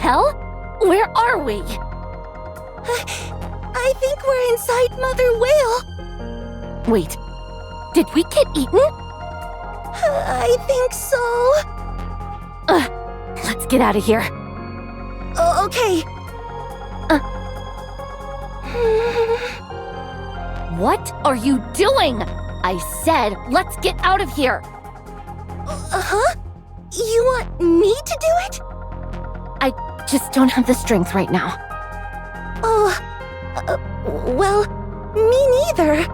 hell? Where are we? I think we're inside Mother Whale. Wait, did we get eaten? I think so. Let's get out of here. Okay. What are you doing? I said, let's get out of here. Huh? You want me to do it? I just don't have the strength right now. Oh, well, me neither.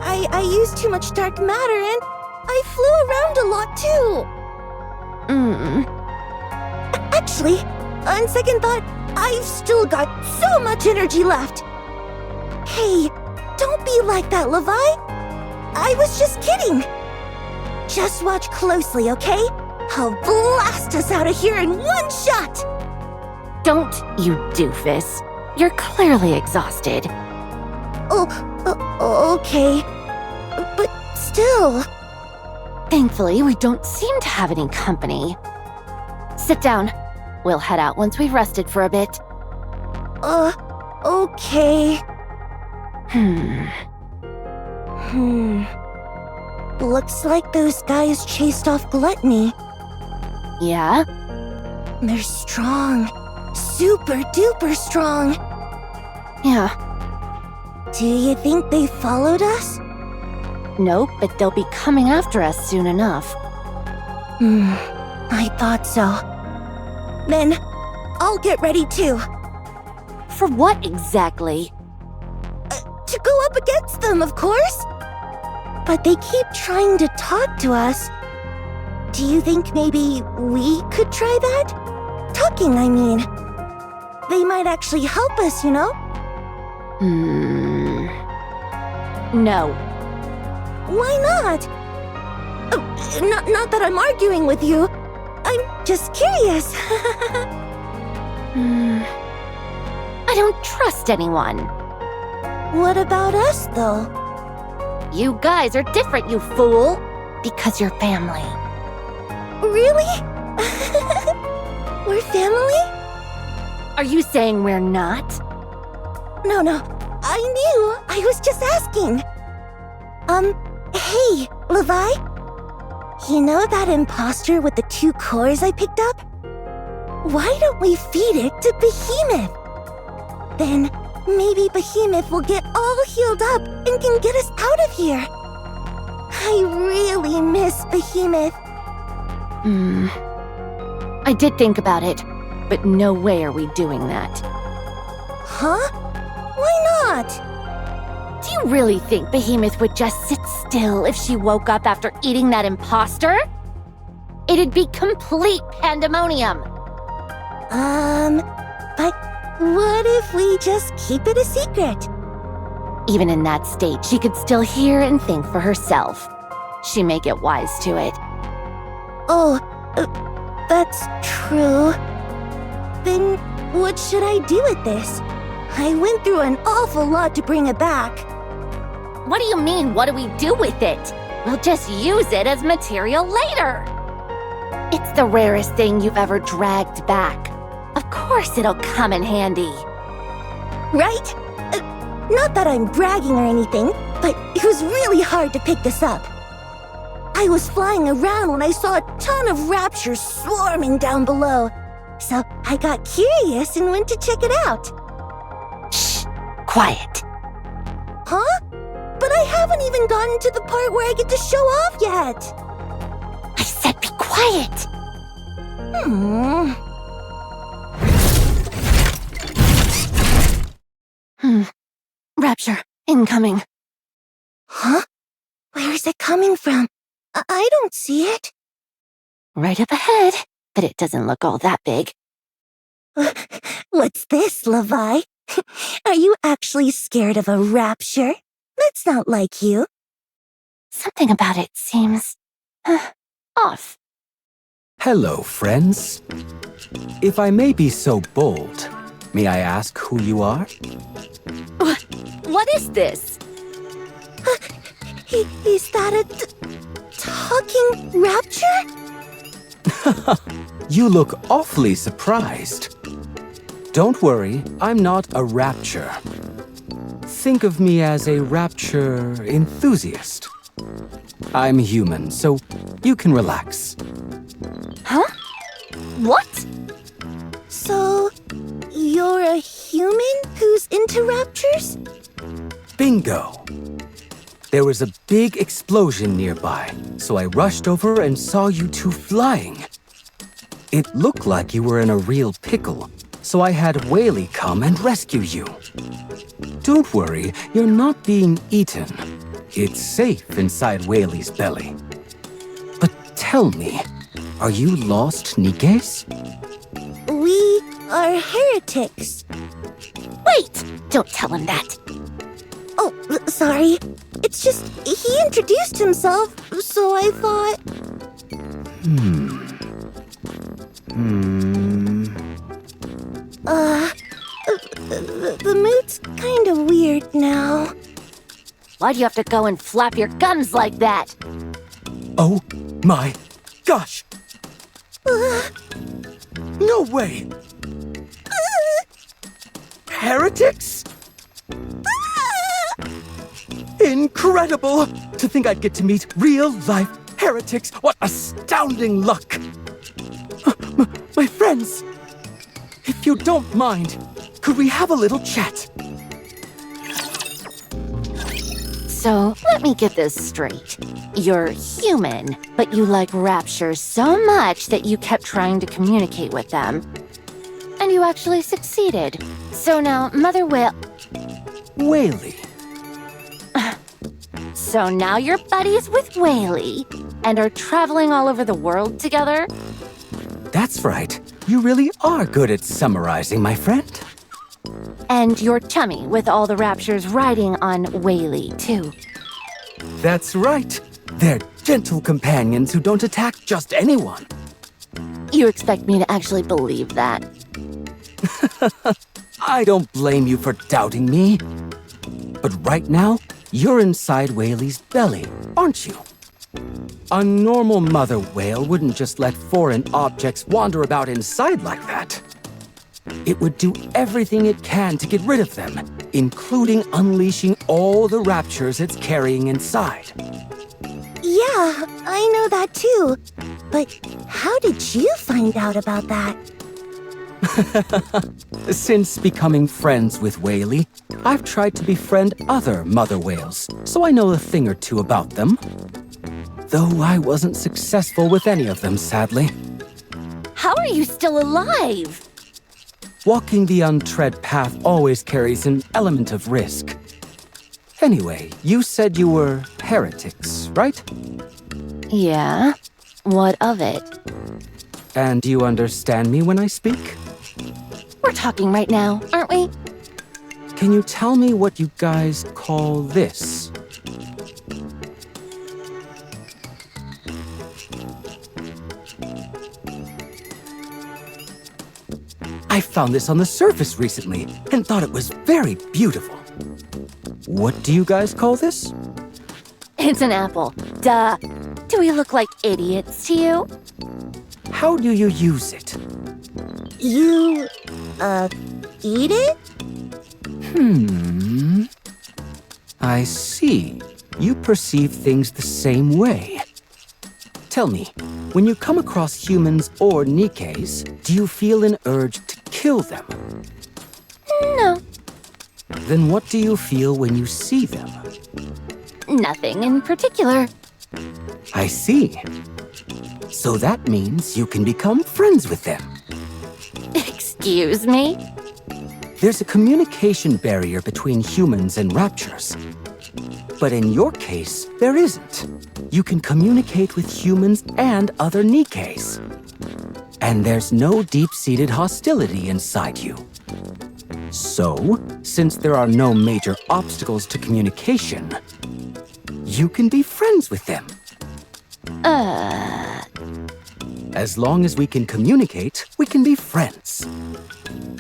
I used too much dark matter and I flew around a lot too. Actually, on second thought, I've still got so much energy left. Hey, don't be like that, Levi. I was just kidding. Just watch closely, okay? I'll blast us out of here in one shot! Don't, you doofus. You're clearly exhausted. Okay. But still... Thankfully, we don't seem to have any company. Sit down. We'll head out once we've rested for a bit. Okay. Looks like those guys chased off Gluttony. Yeah? They're strong. Super duper strong. Yeah. Do you think they followed us? Nope, but they'll be coming after us soon enough. I thought so. Then, I'll get ready too. For what exactly? To go up against them, of course. But they keep trying to talk to us. Do you think maybe we could try that? Talking, I mean. They might actually help us, you know? No. Why not? Not that I'm arguing with you. I'm just curious. I don't trust anyone. What about us, though? You guys are different, you fool. Because you're family. Really? We're family? Are you saying we're not? No. I knew. I was just asking. Hey, Levi? You know that imposter with the 2 cores I picked up? Why don't we feed it to Behemoth? Then maybe Behemoth will get all healed up and can get us out of here. I really miss Behemoth. I did think about it, but no way are we doing that. Huh? Why not? Do you really think Behemoth would just sit still if she woke up after eating that imposter? It'd be complete pandemonium. But what if we just keep it a secret? Even in that state, she could still hear and think for herself. She may get wise to it. Oh, that's true. Then what should I do with this? I went through an awful lot to bring it back. What do you mean, what do we do with it? We'll just use it as material later. It's the rarest thing you've ever dragged back. Of course it'll come in handy. Right? Not that I'm bragging or anything, but it was really hard to pick this up. I was flying around when I saw a ton of raptures swarming down below. So I got curious and went to check it out. Shh, quiet. Huh? But I haven't even gotten to the part where I get to show off yet. I said be quiet. Rapture, incoming. Huh? Where is it coming from? I don't see it. Right up ahead, but it doesn't look all that big. What's this, Levi? Are you actually scared of a rapture? That's not like you. Something about it seems... off. Hello, friends. If I may be so bold, may I ask who you are? What is this? Is that a talking rapture? You look awfully surprised. Don't worry, I'm not a rapture. Think of me as a rapture enthusiast. I'm human, so you can relax. Huh? What? So, you're a human who's into raptures? Bingo! There was a big explosion nearby, so I rushed over and saw you two flying. It looked like you were in a real pickle, so I had Whaley come and rescue you. Don't worry, you're not being eaten. It's safe inside Whaley's belly. But tell me, are you lost Nikkes? We are heretics. Wait! Don't tell him that. Oh, sorry. It's just, he introduced himself, so I thought... The mood's kind of weird now. Why do you have to go and flap your gums like that? Oh my gosh! No way! Heretics? Incredible! To think I'd get to meet real-life heretics! What astounding luck! My friends! If you don't mind, could we have a little chat? So, let me get this straight. You're human, but you like rapture so much that you kept trying to communicate with them. And you actually succeeded. So now, Mother Whaley. So now you're buddies with Whaley and are traveling all over the world together? That's right. You really are good at summarizing, my friend. And you're chummy with all the raptures riding on Whaley, too. That's right. They're gentle companions who don't attack just anyone. You expect me to actually believe that? I don't blame you for doubting me. But right now, you're inside Whaley's belly, aren't you? A normal mother whale wouldn't just let foreign objects wander about inside like that. It would do everything it can to get rid of them, including unleashing all the raptures it's carrying inside. Yeah, I know that too. But how did you find out about that? Since becoming friends with Whaley, I've tried to befriend other mother whales, so I know a thing or two about them. Though I wasn't successful with any of them, sadly. How are you still alive? Walking the untread path always carries an element of risk. Anyway, you said you were heretics, right? Yeah. What of it? And you understand me when I speak? We're talking right now, aren't we? Can you tell me what you guys call this? I found this on the surface recently and thought it was very beautiful. What do you guys call this? It's an apple. Duh. Do we look like idiots to you? How do you use it? You, eat it? I see. You perceive things the same way. Tell me, when you come across humans or Nikkes, do you feel an urge to kill them? No. Then what do you feel when you see them? Nothing in particular. I see. So that means you can become friends with them. Excuse me? There's a communication barrier between humans and raptures. But in your case, there isn't. You can communicate with humans and other Nikkes. And there's no deep-seated hostility inside you. So, since there are no major obstacles to communication, you can be friends with them. As long as we can communicate, we can be friends.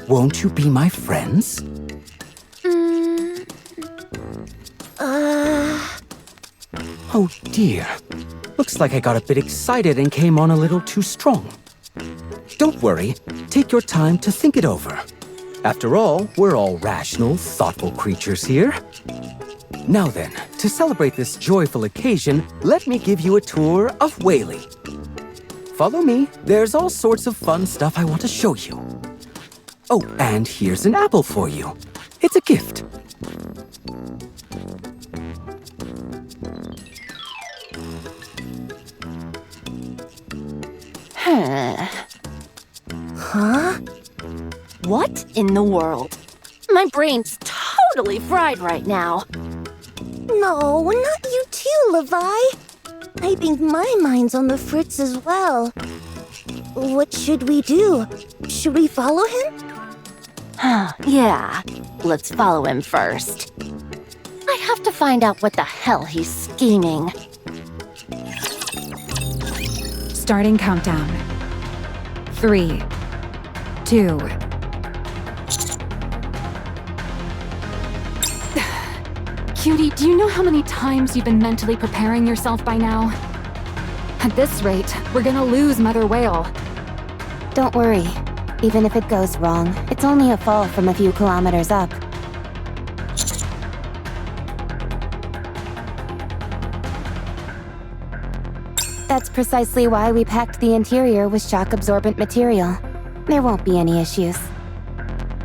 Won't you be my friends? Oh dear. Looks like I got a bit excited and came on a little too strong. Don't worry. Take your time to think it over. After all, we're all rational, thoughtful creatures here. Now then, to celebrate this joyful occasion, let me give you a tour of Whaley. Follow me. There's all sorts of fun stuff I want to show you. Oh, and here's an apple for you. It's a gift. Huh? What in the world? My brain's totally fried right now. No, not you too, Levi. I think my mind's on the fritz as well. What should we do? Should we follow him? Yeah, let's follow him first. I have to find out what the hell he's scheming. Starting countdown. 3, 2. Cutie, do you know how many times you've been mentally preparing yourself by now? At this rate, we're gonna lose Mother Whale. Don't worry. Even if it goes wrong, it's only a fall from a few kilometers up. That's precisely why we packed the interior with shock-absorbent material. There won't be any issues.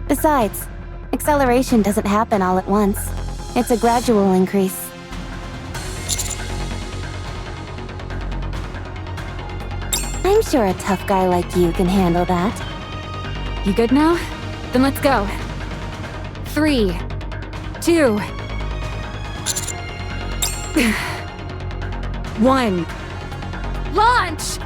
Besides, acceleration doesn't happen all at once. It's a gradual increase. I'm sure a tough guy like you can handle that. You good now? Then let's go. 3, 2. 1. Launch!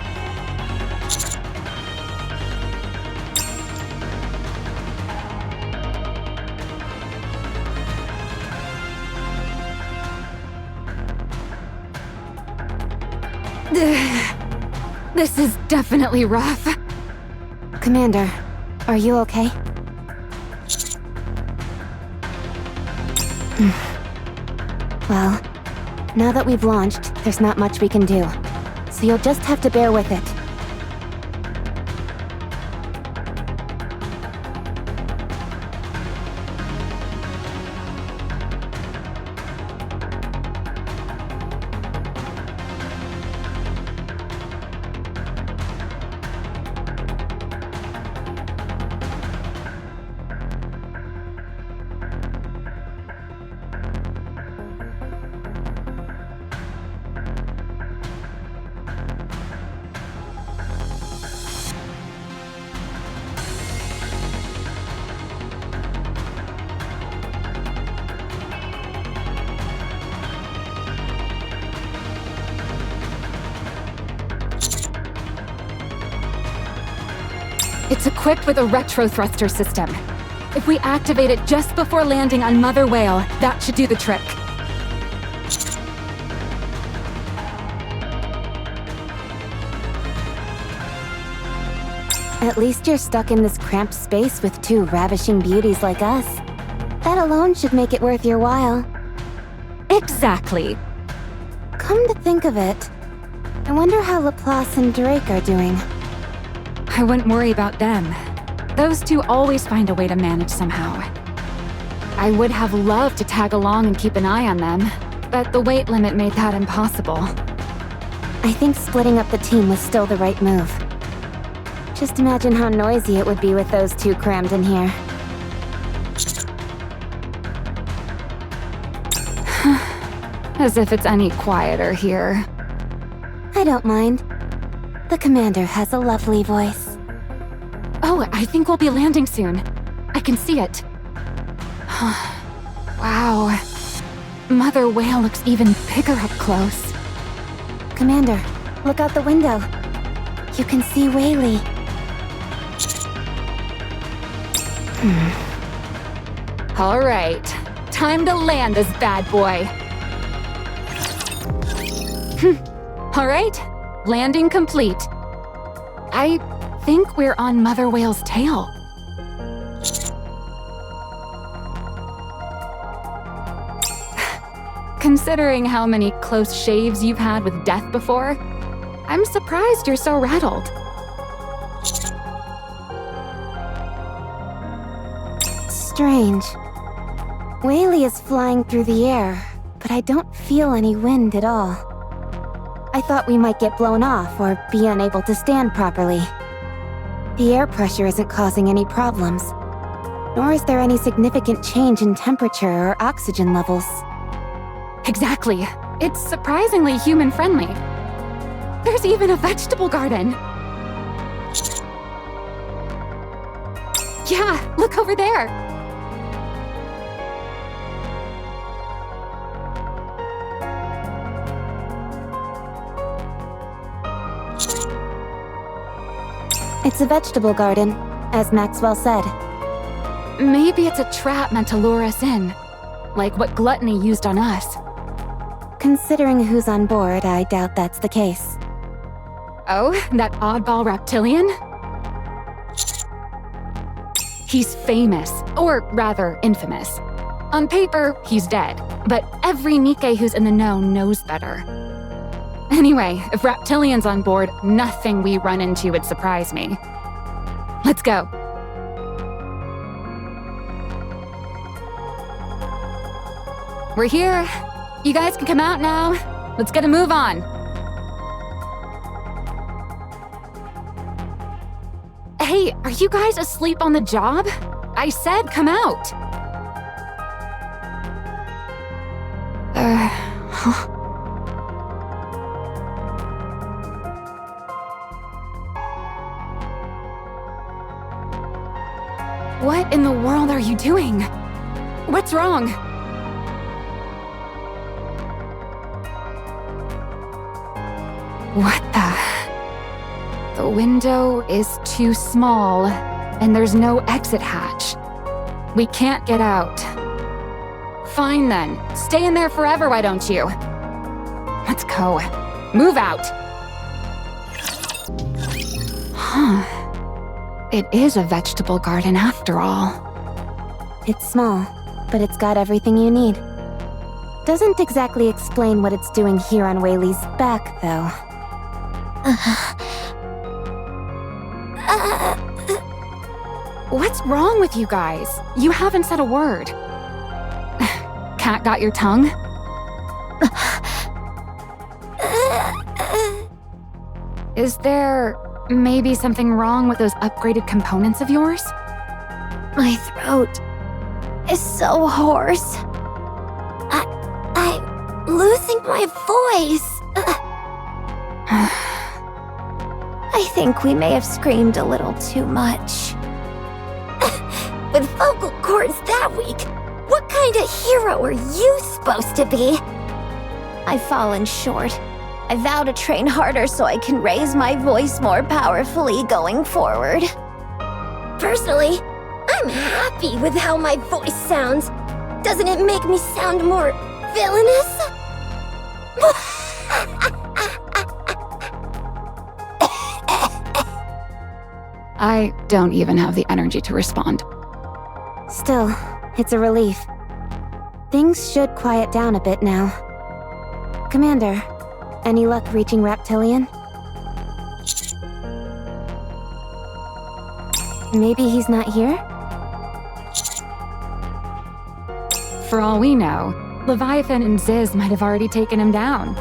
This is definitely rough. Commander, are you okay? Well, now that we've launched, there's not much we can do. So you'll just have to bear with it. It's equipped with a retro thruster system. If we activate it just before landing on Mother Whale, that should do the trick. At least you're stuck in this cramped space with two ravishing beauties like us. That alone should make it worth your while. Exactly. Come to think of it, I wonder how Laplace and Drake are doing. I wouldn't worry about them. Those two always find a way to manage somehow. I would have loved to tag along and keep an eye on them, but the weight limit made that impossible. I think splitting up the team was still the right move. Just imagine how noisy it would be with those two crammed in here. As if it's any quieter here. I don't mind. The commander has a lovely voice. Oh, I think we'll be landing soon. I can see it. Wow. Mother Whale looks even bigger up close. Commander, look out the window. You can see Whaley. All right. Time to land this bad boy. All right. Landing complete. I think we're on Mother Whale's tail. Considering how many close shaves you've had with death before, I'm surprised you're so rattled. strange. Whaley is flying through the air, but I don't feel any wind at all. I thought we might get blown off or be unable to stand properly. The air pressure isn't causing any problems, nor is there any significant change in temperature or oxygen levels. Exactly. It's surprisingly human-friendly. There's even a vegetable garden. Yeah, look over there. It's a vegetable garden, as Maxwell said. Maybe it's a trap meant to lure us in, like what Gluttony used on us. Considering who's on board, I doubt that's the case. Oh, that oddball reptilian? He's famous, or rather infamous. On paper, he's dead, but every Nikke who's in the know knows better. Anyway, if Reptilian's on board, nothing we run into would surprise me. Let's go. We're here. You guys can come out now. Let's get a move on. Hey, are you guys asleep on the job? I said come out. Huh. What in the world are you doing? What's wrong? What the window is too small, and there's no exit hatch. We can't get out. Fine then. Stay in there forever, why don't you? Let's go. Move out. Huh. It is a vegetable garden after all. It's small, but it's got everything you need. Doesn't exactly explain what it's doing here on Whaley's back, though. What's wrong with you guys? You haven't said a word. Cat got your tongue? Is there maybe something wrong with those upgraded components of yours? My throat is so hoarse. I'm losing my voice. I think we may have screamed a little too much. With vocal cords that weak, what kind of hero are you supposed to be? I've fallen short. I vow to train harder so I can raise my voice more powerfully going forward. Personally, I'm happy with how my voice sounds. Doesn't it make me sound more villainous? I don't even have the energy to respond. Still, it's a relief. Things should quiet down a bit now. Commander, any luck reaching Reptilian? Maybe he's not here? For all we know, Leviathan and Ziz might have already taken him down.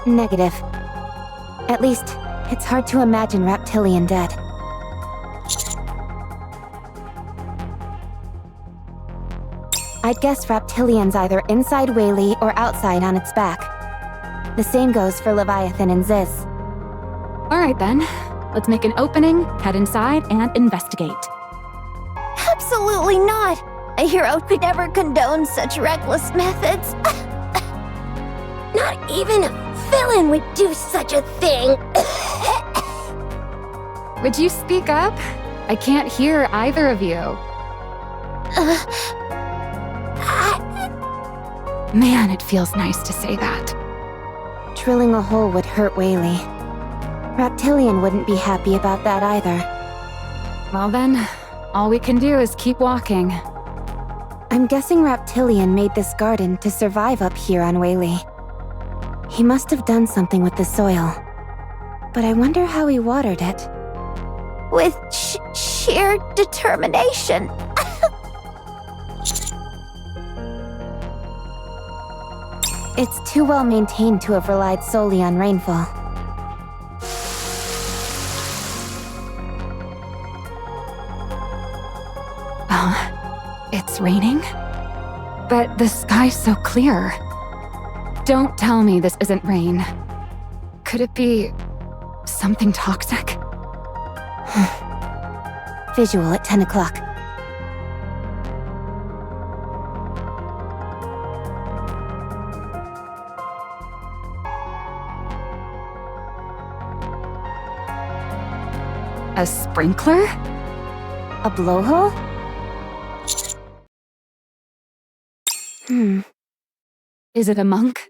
Negative. At least, it's hard to imagine Reptilian dead. I'd guess Reptilian's either inside Whaley or outside on its back. The same goes for Leviathan and Ziz. Alright then, let's make an opening, head inside, and investigate. Absolutely not! A hero could never condone such reckless methods. Not even a villain would do such a thing. Would you speak up? I can't hear either of you. Man, it feels nice to say that. Drilling a hole would hurt Whaley. Reptilian wouldn't be happy about that either. Well then, all we can do is keep walking. I'm guessing Reptilian made this garden to survive up here on Whaley. He must have done something with the soil. But I wonder how he watered it. With sheer determination. It's too well maintained to have relied solely on rainfall. It's raining? But the sky's so clear. Don't tell me this isn't rain. Could it be something toxic? Visual at 10 o'clock. A sprinkler? A blowhole? Is it a monk?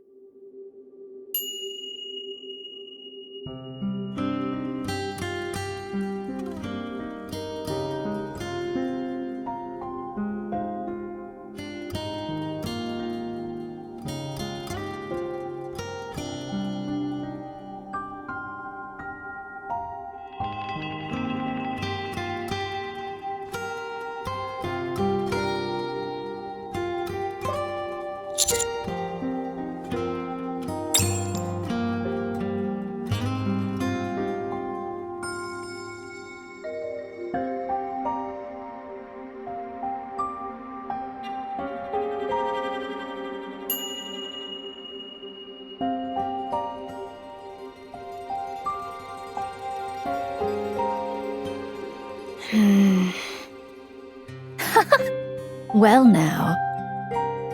Well now,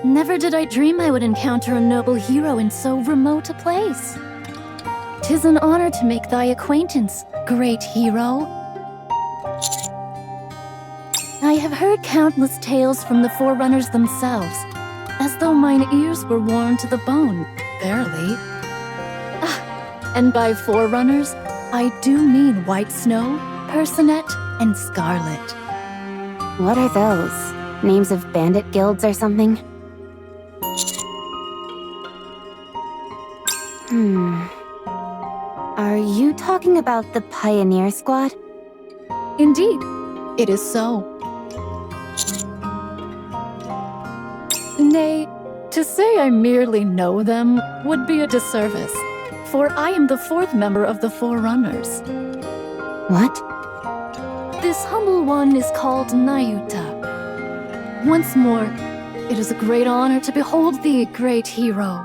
never did I dream I would encounter a noble hero in so remote a place. 'Tis an honor to make thy acquaintance, great hero. I have heard countless tales from the Forerunners themselves, as though mine ears were worn to the bone, verily. And by Forerunners, I do mean White Snow, Personette, and Scarlet. What are those? Names of bandit guilds or something? Are you talking about the Pioneer Squad? Indeed, it is so. Nay, to say I merely know them would be a disservice, for I am the fourth member of the Forerunners. What? This humble one is called Nayuta. Once more, it is a great honor to behold thee, great hero.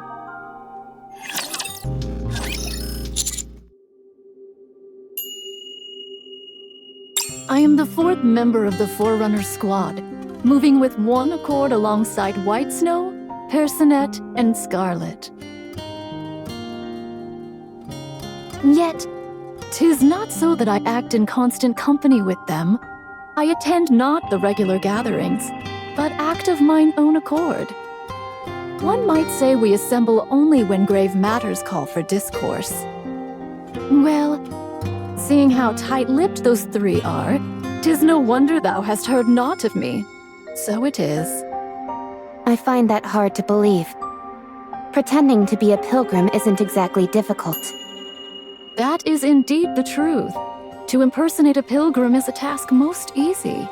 I am the fourth member of the Forerunner Squad, moving with one accord alongside White Snow, Personette, and Scarlet. Yet, 'tis not so that I act in constant company with them. I attend not the regular gatherings, but act of mine own accord. One might say we assemble only when grave matters call for discourse. Well, seeing how tight-lipped those three are, 'tis no wonder thou hast heard naught of me. So it is. I find that hard to believe. Pretending to be a pilgrim isn't exactly difficult. That is indeed the truth. To impersonate a pilgrim is a task most easy.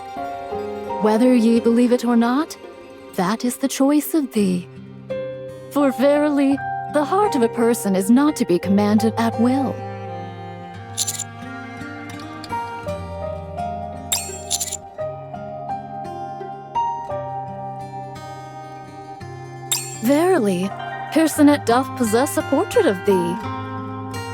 Whether ye believe it or not, that is the choice of thee. For verily, the heart of a person is not to be commanded at will. Verily, Personette doth possess a portrait of thee.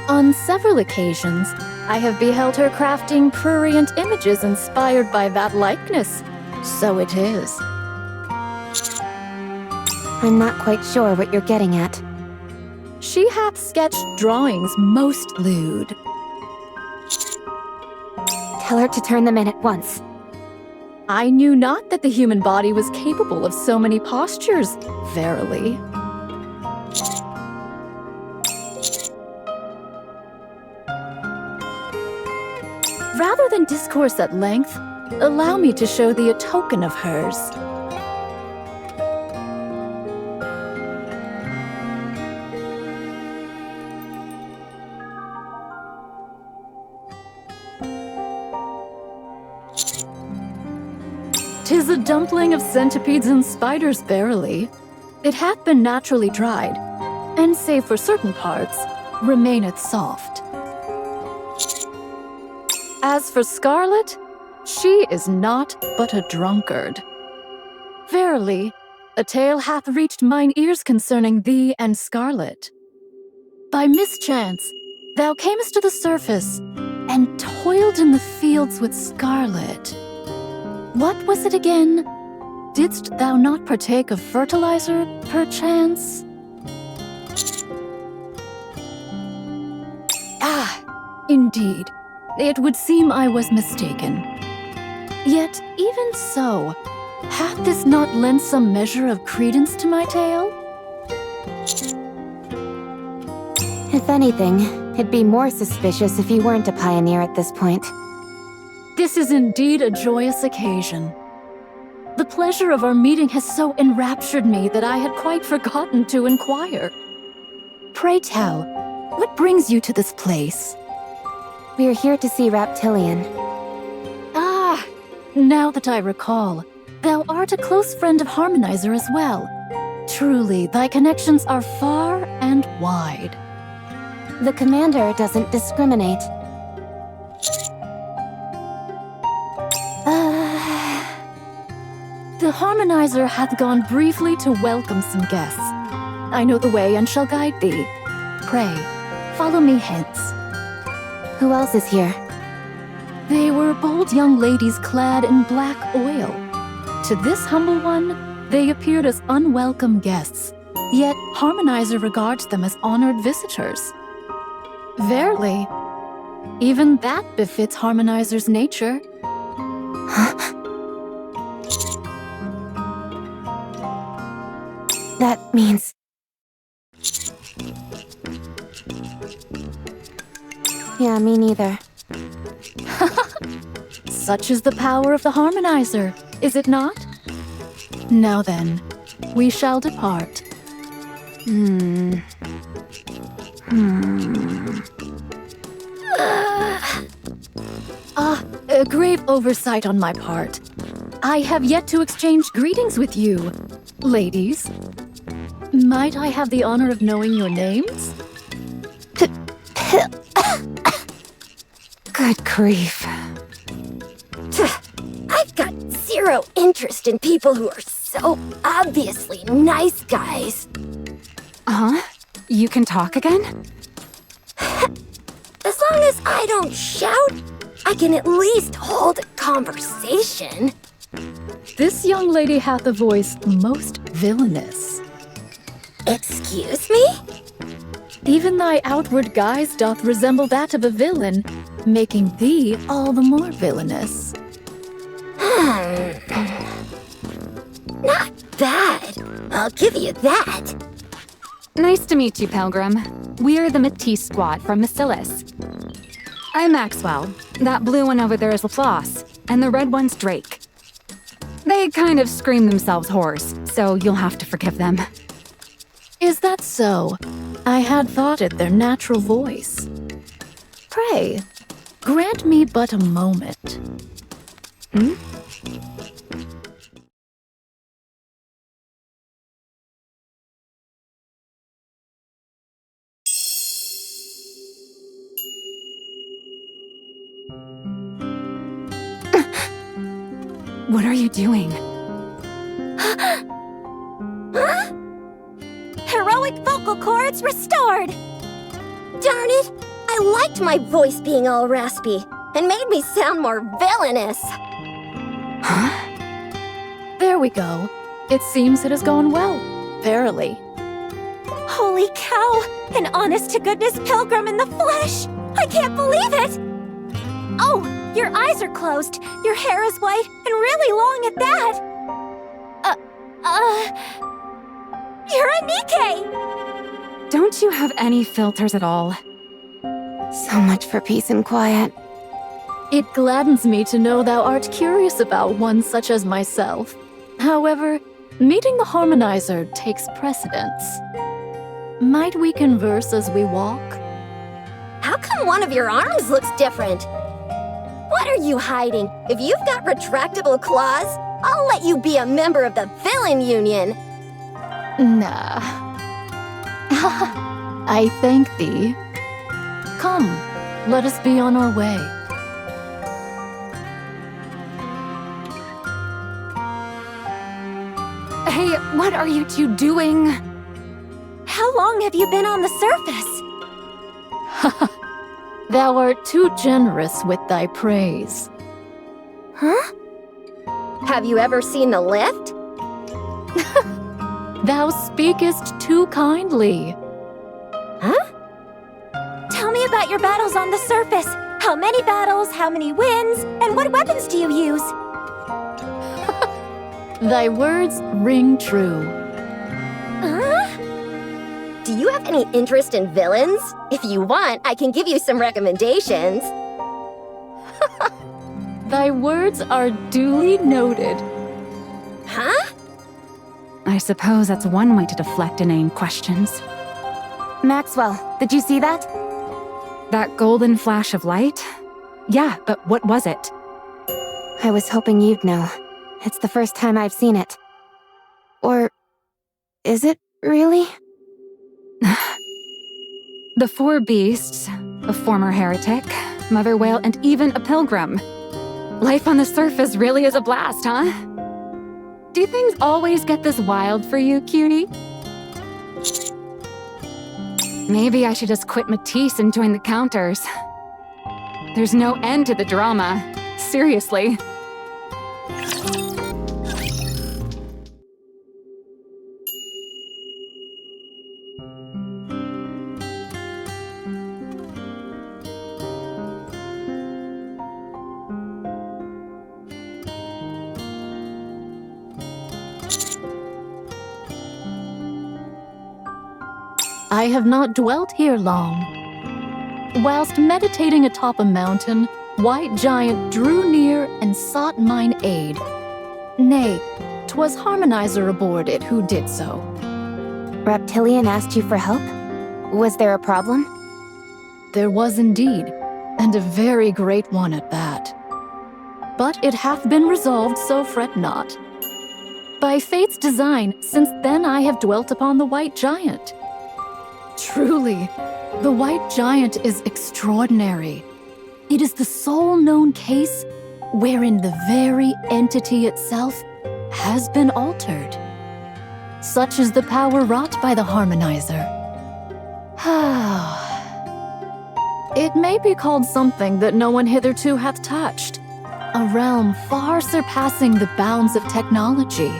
On several occasions, I have beheld her crafting prurient images inspired by that likeness. So it is. I'm not quite sure what you're getting at. She hath sketched drawings most lewd. Tell her to turn them in at once. I knew not that the human body was capable of so many postures, verily. Rather than discourse at length, allow me to show thee a token of hers. "'Tis a dumpling of centipedes and spiders, verily. It hath been naturally dried, and save for certain parts, remaineth soft. As for Scarlet, she is naught but a drunkard. Verily, a tale hath reached mine ears concerning thee and Scarlet. By mischance, thou camest to the surface, and toiled in the fields with Scarlet. What was it again? Didst thou not partake of fertilizer, perchance? Ah, indeed. It would seem I was mistaken. Yet, even so, hath this not lent some measure of credence to my tale? If anything, it'd be more suspicious if you weren't a pioneer at this point. This is indeed a joyous occasion. The pleasure of our meeting has so enraptured me that I had quite forgotten to inquire. Pray tell, what brings you to this place? We're here to see Reptilian. Ah, now that I recall, thou art a close friend of Harmonizer as well. Truly, thy connections are far and wide. The commander doesn't discriminate. The Harmonizer hath gone briefly to welcome some guests. I know the way and shall guide thee. Pray, follow me hence. Who else is here? They were bold young ladies clad in black oil. To this humble one, they appeared as unwelcome guests, yet Harmonizer regards them as honored visitors. Verily, even that befits Harmonizer's nature. That means... Yeah, me neither. Such is the power of the Harmonizer, is it not? Now then, we shall depart. A grave oversight on my part. I have yet to exchange greetings with you, ladies. Might I have the honor of knowing your names? Good grief. I've got zero interest in people who are so obviously nice guys. Huh? You can talk again? As long as I don't shout, I can at least hold a conversation. This young lady hath a voice most villainous. Excuse me? Even thy outward guise doth resemble that of a villain, making thee all the more villainous. Not bad. I'll give you that. Nice to meet you, Pilgrim. We're the Matisse Squad from Macilis. I'm Maxwell. That blue one over there is Laplace, and the red one's Drake. They kind of scream themselves hoarse, so you'll have to forgive them. Is that so? I had thought it their natural voice. Pray, grant me but a moment. What are you doing? Heroic vocal cords restored! Darn it! I liked my voice being all raspy, and made me sound more villainous. There we go. It seems it has gone well. Verily. Holy cow! An honest-to-goodness pilgrim in the flesh! I can't believe it! Oh, your eyes are closed, your hair is white, and really long at that! You're a Nikke! Don't you have any filters at all? So much for peace and quiet. It gladdens me to know thou art curious about one such as myself. However, meeting the Harmonizer takes precedence. Might we converse as we walk? How come one of your arms looks different? What are you hiding? If you've got retractable claws, I'll let you be a member of the Villain Union. Nah. I thank thee. Come, let us be on our way. Hey, what are you two doing? How long have you been on the surface? Thou art too generous with thy praise. Huh? Have you ever seen the lift? Thou speakest too kindly. Huh? Tell me about your battles on the surface. How many battles, how many wins, and what weapons do you use? Thy words ring true. Do you have any interest in villains? If you want, I can give you some recommendations. Thy words are duly noted. Huh? I suppose that's one way to deflect inane questions. Maxwell, did you see that? That golden flash of light? Yeah, but what was it? I was hoping you'd know. It's the first time I've seen it. Or is it really? The four beasts, a former heretic, Mother Whale, and even a pilgrim. Life on the surface really is a blast, huh? Do things always get this wild for you, cutie? Maybe I should just quit Matisse and join the counters. There's no end to the drama. Seriously. I have not dwelt here long. Whilst meditating atop a mountain, White Giant drew near and sought mine aid. Nay, 'twas Harmonizer aboard it who did so. Reptilian asked you for help? Was there a problem? There was indeed, and a very great one at that. But it hath been resolved, so fret not. By fate's design, since then I have dwelt upon the White Giant. Truly, the White Giant is extraordinary. It is the sole known case wherein the very entity itself has been altered. Such is the power wrought by the Harmonizer. It may be called something that no one hitherto hath touched. A realm far surpassing the bounds of technology.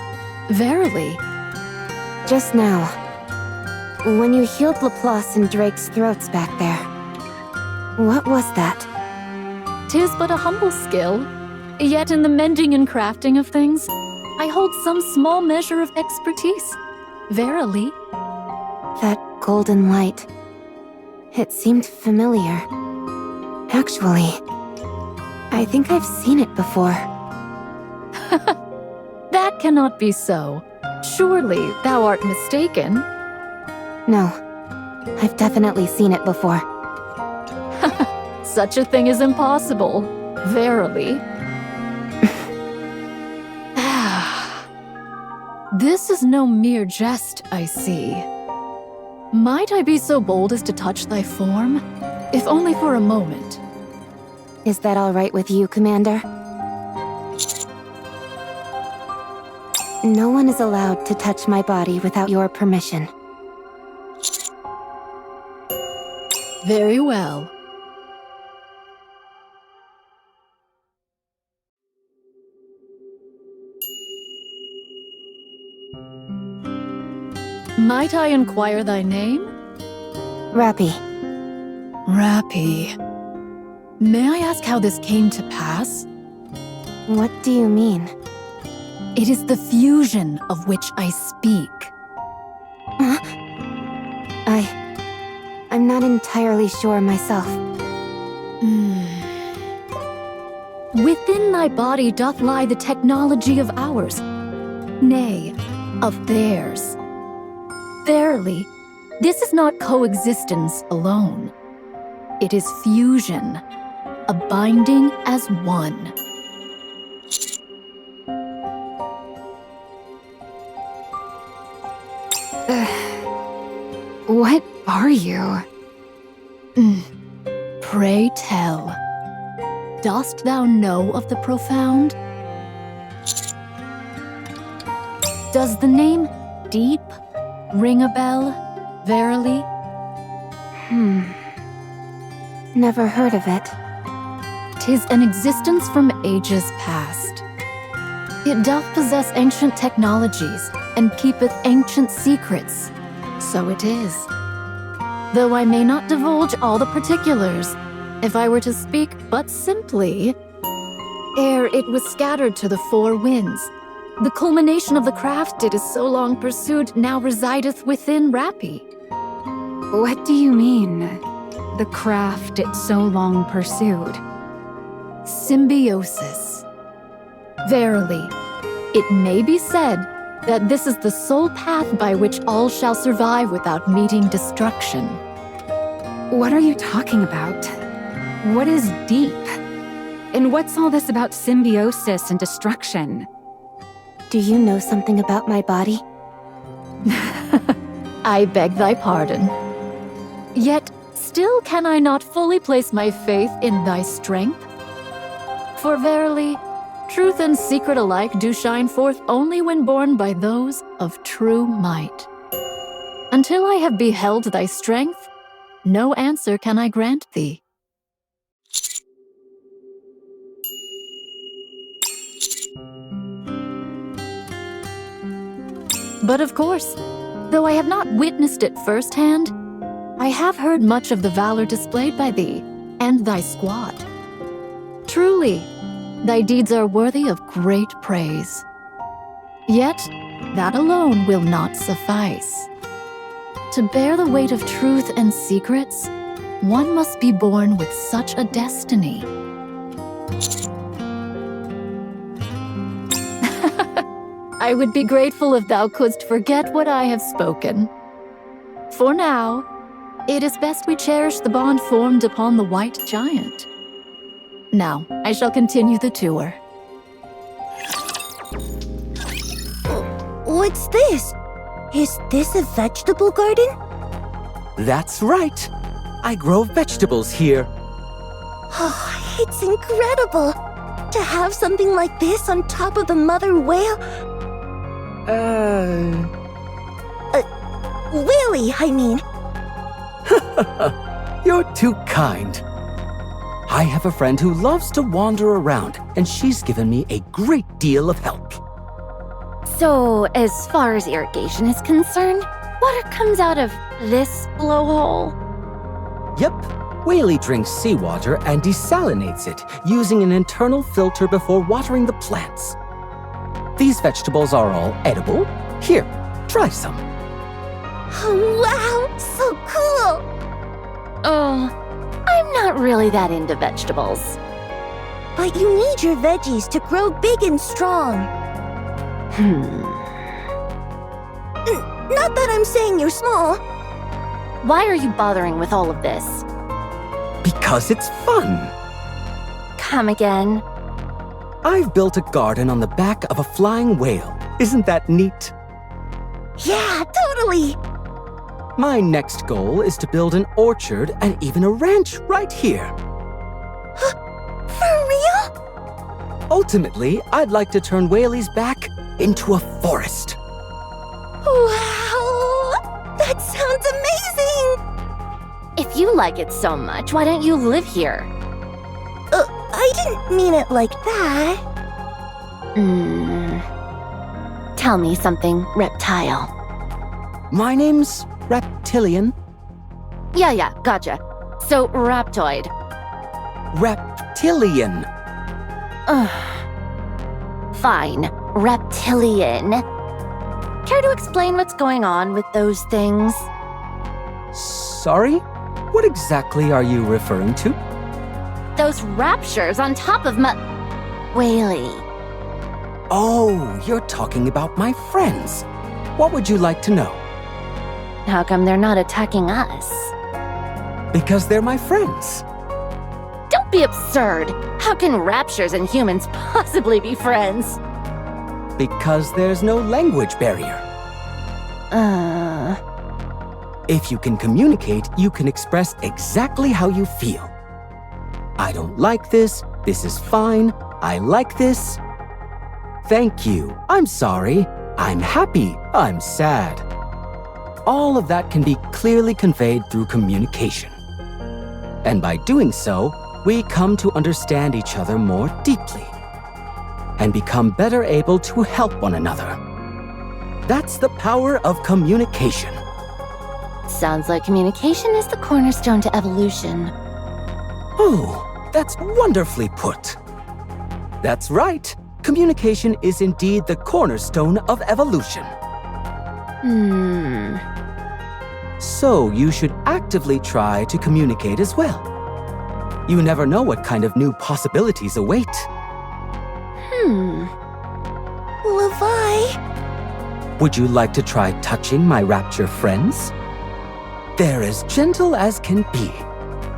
Verily. Just now, when you healed Laplace and Drake's throats back there, what was that? 'Tis but a humble skill, yet in the mending and crafting of things, I hold some small measure of expertise. Verily. That golden light. It seemed familiar. Actually, I think I've seen it before. That cannot be so. Surely thou art mistaken. No, I've definitely seen it before. Such a thing is impossible. Verily. This is no mere jest, I see. Might I be so bold as to touch thy form? If only for a moment. Is that all right with you, Commander? No one is allowed to touch my body without your permission. Very well. Might I inquire thy name? Rappy. Rappy. May I ask how this came to pass? What do you mean? It is the fusion of which I speak. Huh? I'm not entirely sure myself. Within thy body doth lie the technology of ours, nay, of theirs. Verily, this is not coexistence alone. It is fusion, a binding as one. What are you? Pray tell, dost thou know of the profound? Does the name Deep ring a bell, verily? Never heard of it. 'Tis an existence from ages past. It doth possess ancient technologies and keepeth ancient secrets. So it is. Though I may not divulge all the particulars, if I were to speak but simply, ere it was scattered to the four winds, the culmination of the craft it is so long pursued now resideth within Rappi. What do you mean? The craft it so long pursued. Symbiosis. Verily, it may be said that this is the sole path by which all shall survive without meeting destruction. What are you talking about? What is deep? And what's all this about symbiosis and destruction? Do you know something about my body? I beg thy pardon. Yet, still can I not fully place my faith in thy strength? For verily, truth and secret alike do shine forth only when borne by those of true might. Until I have beheld thy strength, no answer can I grant thee. But of course, though I have not witnessed it firsthand, I have heard much of the valor displayed by thee and thy squad. Truly, thy deeds are worthy of great praise. Yet, that alone will not suffice. To bear the weight of truth and secrets, one must be born with such a destiny. I would be grateful if thou couldst forget what I have spoken. For now, it is best we cherish the bond formed upon the White Giant. Now, I shall continue the tour. What's this? Is this a vegetable garden? That's right. I grow vegetables here. Oh, it's incredible! To have something like this on top of the mother whale. Whaley, I mean. You're too kind. I have a friend who loves to wander around, and she's given me a great deal of help. So, as far as irrigation is concerned, water comes out of this blowhole? Yep, Whaley drinks seawater and desalinates it using an internal filter before watering the plants. These vegetables are all edible. Here, try some. Oh, wow! So cool! Oh, I'm not really that into vegetables. But you need your veggies to grow big and strong. Not that I'm saying you're small. Why are you bothering with all of this? Because it's fun. Come again. I've built a garden on the back of a flying whale. Isn't that neat? Yeah, totally! My next goal is to build an orchard and even a ranch right here. For real? Ultimately, I'd like to turn Whaley's back into a forest. Wow! That sounds amazing! If you like it so much, why don't you live here? I didn't mean it like that. Tell me something, reptile. My name's Reptilian. Yeah, gotcha. So, Raptoid. Reptilian. Fine, reptilian. Care to explain what's going on with those things? Sorry? What exactly are you referring to? Those raptures on top of Whaley. Oh, you're talking about my friends. What would you like to know? How come they're not attacking us? Because they're my friends. Don't be absurd. How can raptures and humans possibly be friends? Because there's no language barrier. If you can communicate, you can express exactly how you feel. I don't like this. This is fine. I like this. Thank you. I'm sorry. I'm happy. I'm sad. All of that can be clearly conveyed through communication. And by doing so, we come to understand each other more deeply and become better able to help one another. That's the power of communication. Sounds like communication is the cornerstone to evolution. Oh, that's wonderfully put. That's right. Communication is indeed the cornerstone of evolution. So you should actively try to communicate as well. You never know what kind of new possibilities await. Levi, Would you like to try touching my rapture friends? They're as gentle as can be.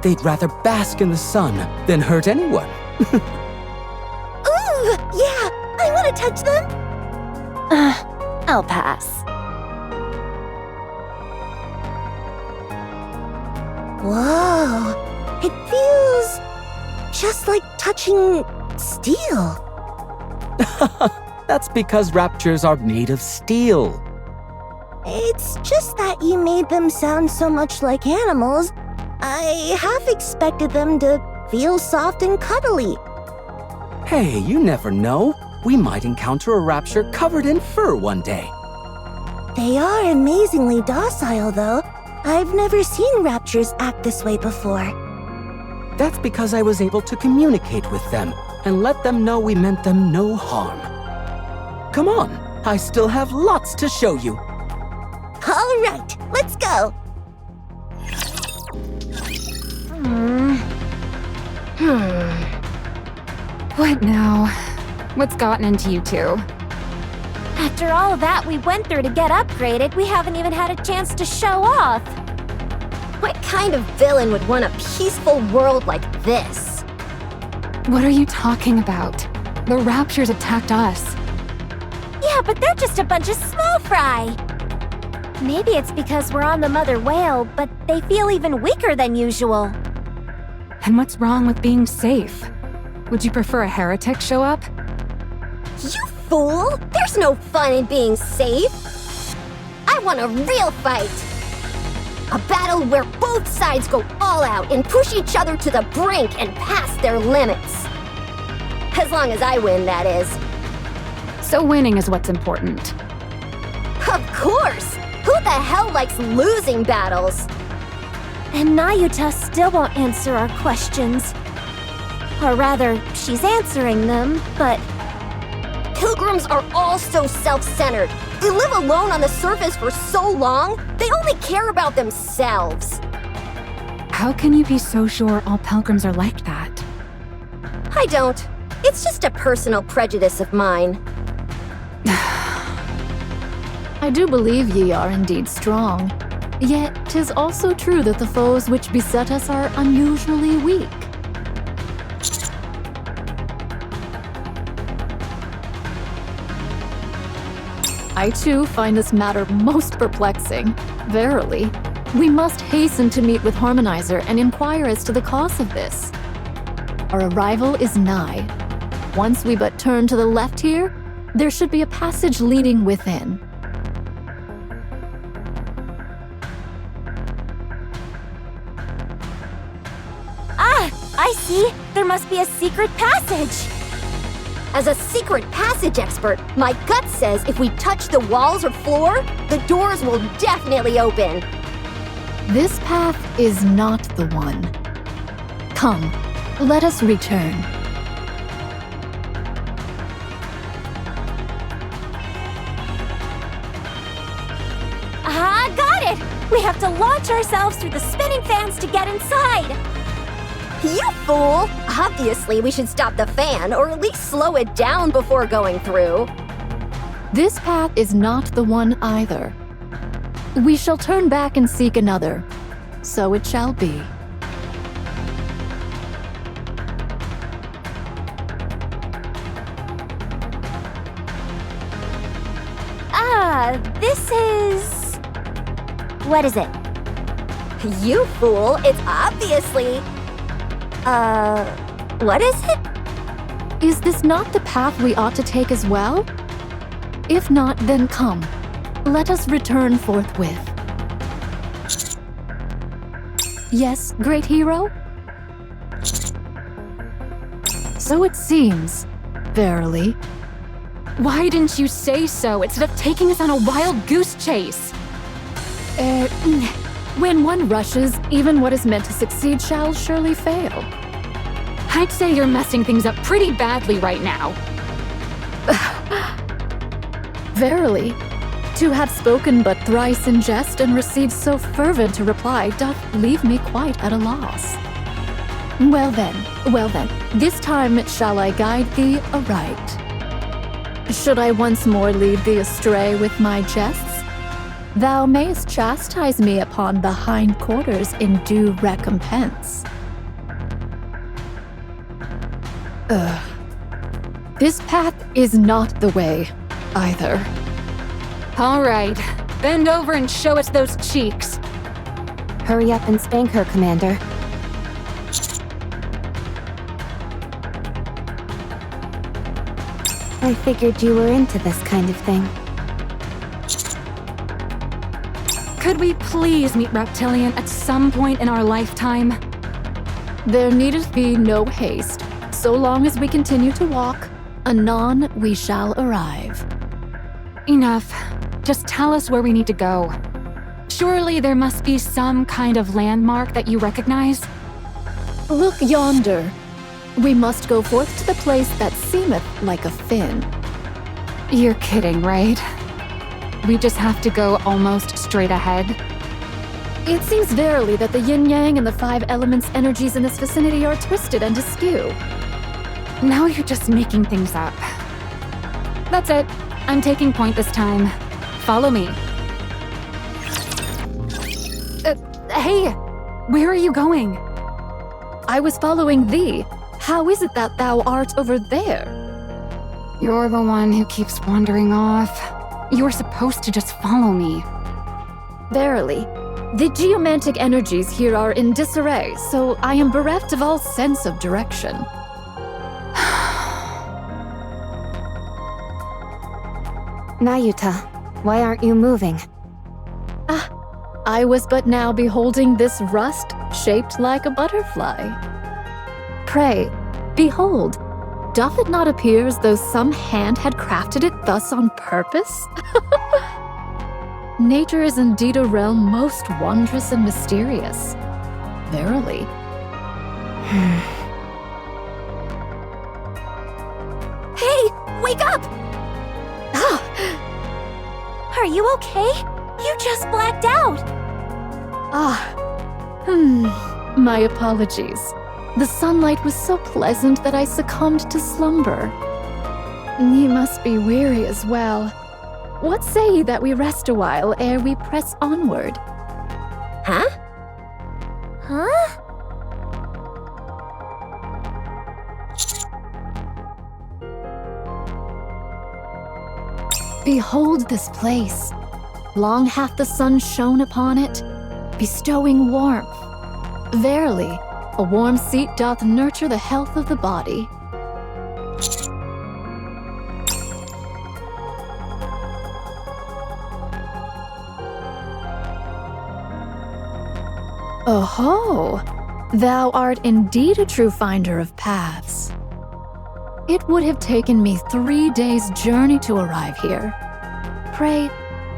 They'd rather bask in the sun than hurt anyone. ooh, yeah, I want to touch them. I'll pass. Whoa, it feels just like touching steel. That's because raptures are made of steel. It's just that you made them sound so much like animals. I half expected them to feel soft and cuddly. Hey, you never know. We might encounter a rapture covered in fur one day. They are amazingly docile, though. I've never seen raptors act this way before. That's because I was able to communicate with them and let them know we meant them no harm. Come on, I still have lots to show you. All right, let's go. What now? What's gotten into you two? After all that we went through to get upgraded, we haven't even had a chance to show off. What kind of villain would want a peaceful world like this? What are you talking about? The Raptures attacked us. Yeah, but they're just a bunch of small fry. Maybe it's because we're on the mother whale, but they feel even weaker than usual. And what's wrong with being safe? Would you prefer a heretic show up? You fool! There's no fun in being safe! I want a real fight! A battle where both sides go all out and push each other to the brink and past their limits. As long as I win, that is. So winning is what's important. Of course! Who the hell likes losing battles? And Nayuta still won't answer our questions. Or rather, she's answering them, but... Pilgrims are all so self-centered. They live alone on the surface for so long, they only care about themselves. How can you be so sure all pilgrims are like that? I don't. It's just a personal prejudice of mine. I do believe ye are indeed strong. Yet 'tis also true that the foes which beset us are unusually weak. I too find this matter most perplexing. Verily, we must hasten to meet with Harmonizer and inquire as to the cause of this. Our arrival is nigh. Once we but turn to the left here, there should be a passage leading within. Ah! I see! There must be a secret passage! As a secret passage expert, my gut says if we touch the walls or floor, the doors will definitely open. This path is not the one. Come, let us return. Ah, got it! We have to launch ourselves through the spinning fans to get inside! You fool! Obviously, we should stop the fan, or at least slow it down before going through. This path is not the one either. We shall turn back and seek another. So it shall be. Ah, this is... What is it? You fool, it's obviously... what is it? Is this not the path we ought to take as well? If not, then come. Let us return forthwith. Yes, great hero? So it seems, verily. Why didn't you say so instead of taking us on a wild goose chase? When one rushes, even what is meant to succeed shall surely fail. I'd say you're messing things up pretty badly right now. Verily, to have spoken but thrice in jest and received so fervent a reply doth leave me quite at a loss. Well then, this time shall I guide thee aright. Should I once more lead thee astray with my jests, thou mayst chastise me upon the hindquarters in due recompense. This path is not the way, either. All right, bend over and show us those cheeks. Hurry up and spank her, Commander. I figured you were into this kind of thing. Could we please meet Reptilian at some point in our lifetime? There needeth be no haste. So long as we continue to walk, anon we shall arrive. Enough. Just tell us where we need to go. Surely there must be some kind of landmark that you recognize? Look yonder. We must go forth to the place that seemeth like a fin. You're kidding, right? We just have to go almost straight ahead? It seems verily that the yin-yang and the 5 elements energies in this vicinity are twisted and askew. Now you're just making things up. That's it. I'm taking point this time. Follow me. Hey! Where are you going? I was following thee. How is it that thou art over there? You're the one who keeps wandering off. You were supposed to just follow me. Verily. The geomantic energies here are in disarray, so I am bereft of all sense of direction. Nayuta, why aren't you moving? I was but now beholding this rust shaped like a butterfly. Pray, behold, doth it not appear as though some hand had crafted it thus on purpose? Nature is indeed a realm most wondrous and mysterious. Verily. Hey, wake up! Are you okay? You just blacked out. My apologies. The sunlight was so pleasant that I succumbed to slumber. Ye must be weary as well. What say ye that we rest a while ere we press onward? Huh? Huh? Behold this place. Long hath the sun shone upon it, bestowing warmth. Verily, a warm seat doth nurture the health of the body. Oho! Thou art indeed a true finder of paths. It would have taken me 3 days' journey to arrive here. Pray,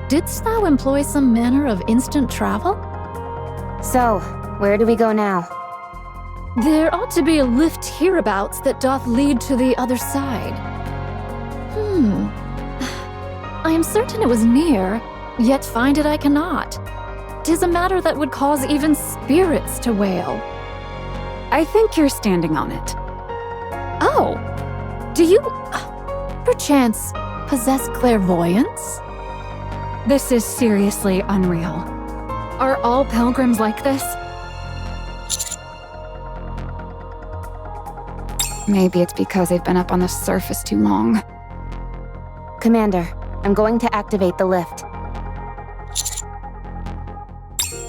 didst thou employ some manner of instant travel? So, where do we go now? There ought to be a lift hereabouts that doth lead to the other side. I am certain it was near, yet find it I cannot. 'Tis a matter that would cause even spirits to wail. I think you're standing on it. Oh! Do you, perchance, possess clairvoyance? This is seriously unreal. Are all pilgrims like this? Maybe it's because they've been up on the surface too long. Commander, I'm going to activate the lift.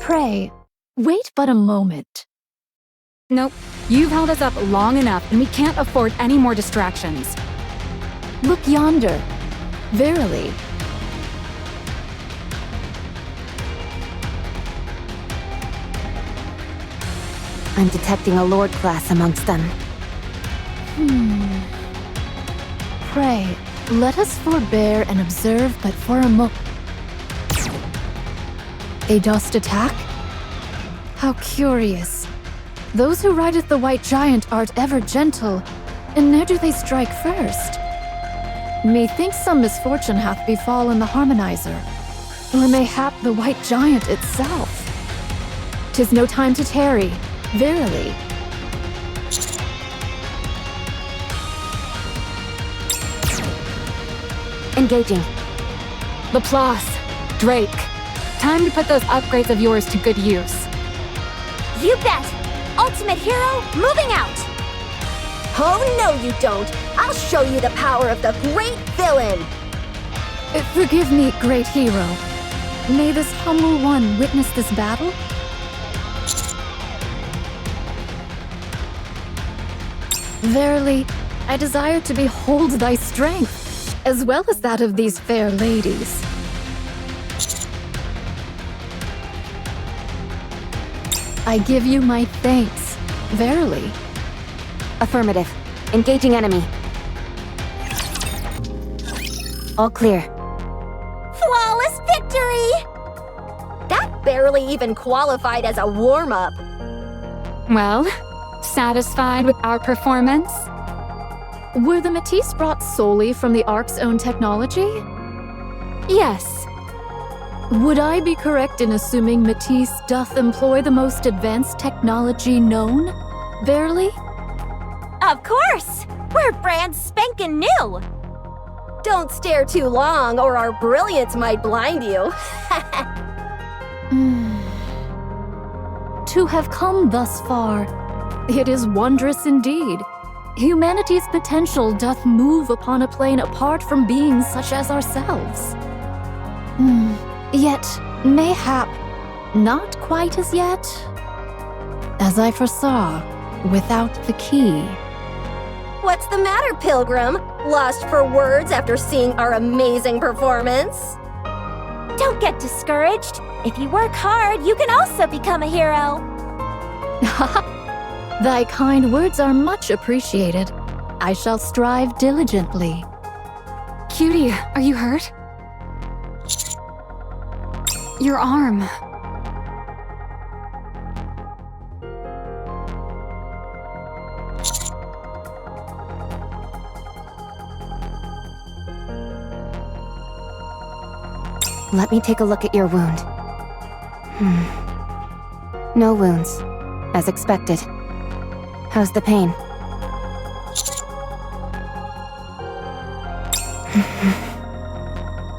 Pray, Wait but a moment. Nope. You've held us up long enough, and we can't afford any more distractions. Look yonder. Verily. I'm detecting a Lord class amongst them. Pray, let us forbear and observe but for a moment. They dost attack? How curious. Those who rideth the white giant art ever gentle, and ne'er do they strike first. Methinks some misfortune hath befallen the harmonizer, or mayhap the white giant itself. 'Tis no time to tarry, verily. Engaging. Laplace, Drake, time to put those upgrades of yours to good use. You bet! Ultimate hero, moving out! Oh, no you don't! I'll show you the power of the great villain! Forgive me, great hero. May this humble one witness this battle? Verily, I desire to behold thy strength, as well as that of these fair ladies. I give you my thanks, verily. Affirmative. Engaging enemy. All clear. Flawless victory! That barely even qualified as a warm-up. Well, satisfied with our performance? Were the Matisse brought solely from the Ark's own technology? Yes. Would I be correct in assuming Matisse doth employ the most advanced technology known? Verily? Of course! We're brand spankin' new! Don't stare too long, or our brilliance might blind you. To have come thus far, it is wondrous indeed. Humanity's potential doth move upon a plane apart from beings such as ourselves. Yet, mayhap, not quite as yet. As I foresaw, without the key. What's the matter, Pilgrim? Lost for words after seeing our amazing performance? Don't get discouraged. If you work hard, you can also become a hero. Thy kind words are much appreciated. I shall strive diligently. Cutie, are you hurt? Your arm. Let me take a look at your wound. No wounds, as expected. How's the pain?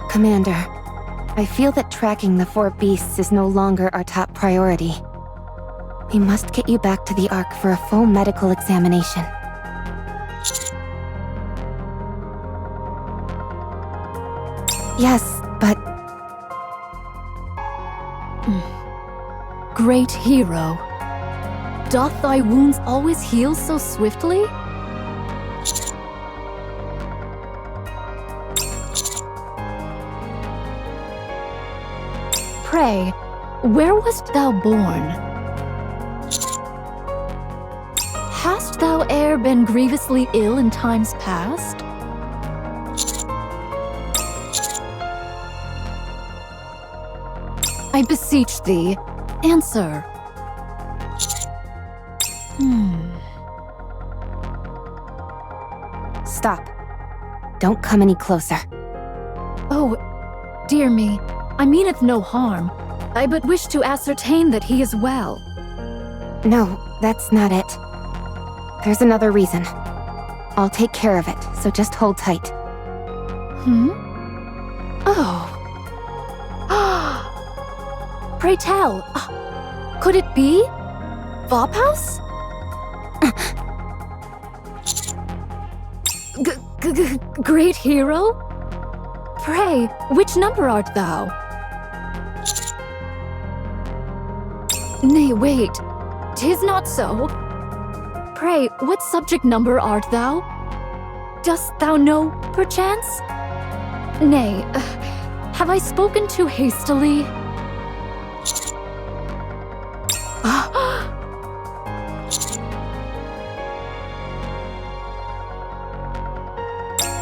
Commander, I feel that tracking the 4 beasts is no longer our top priority. We must get you back to the Ark for a full medical examination. Yes, but... Great hero. Doth thy wounds always heal so swiftly? Pray, where wast thou born? Hast thou e'er been grievously ill in times past? I beseech thee, answer. Stop. Don't come any closer. Oh, dear me, I meaneth no harm. I but wish to ascertain that he is well. No, that's not it. There's another reason. I'll take care of it, so just hold tight. Oh. Pray tell, could it be? Vophouse? Great hero? Pray, which number art thou? Nay, wait. 'Tis not so. Pray, what subject number art thou? Dost thou know, perchance? Nay, have I spoken too hastily?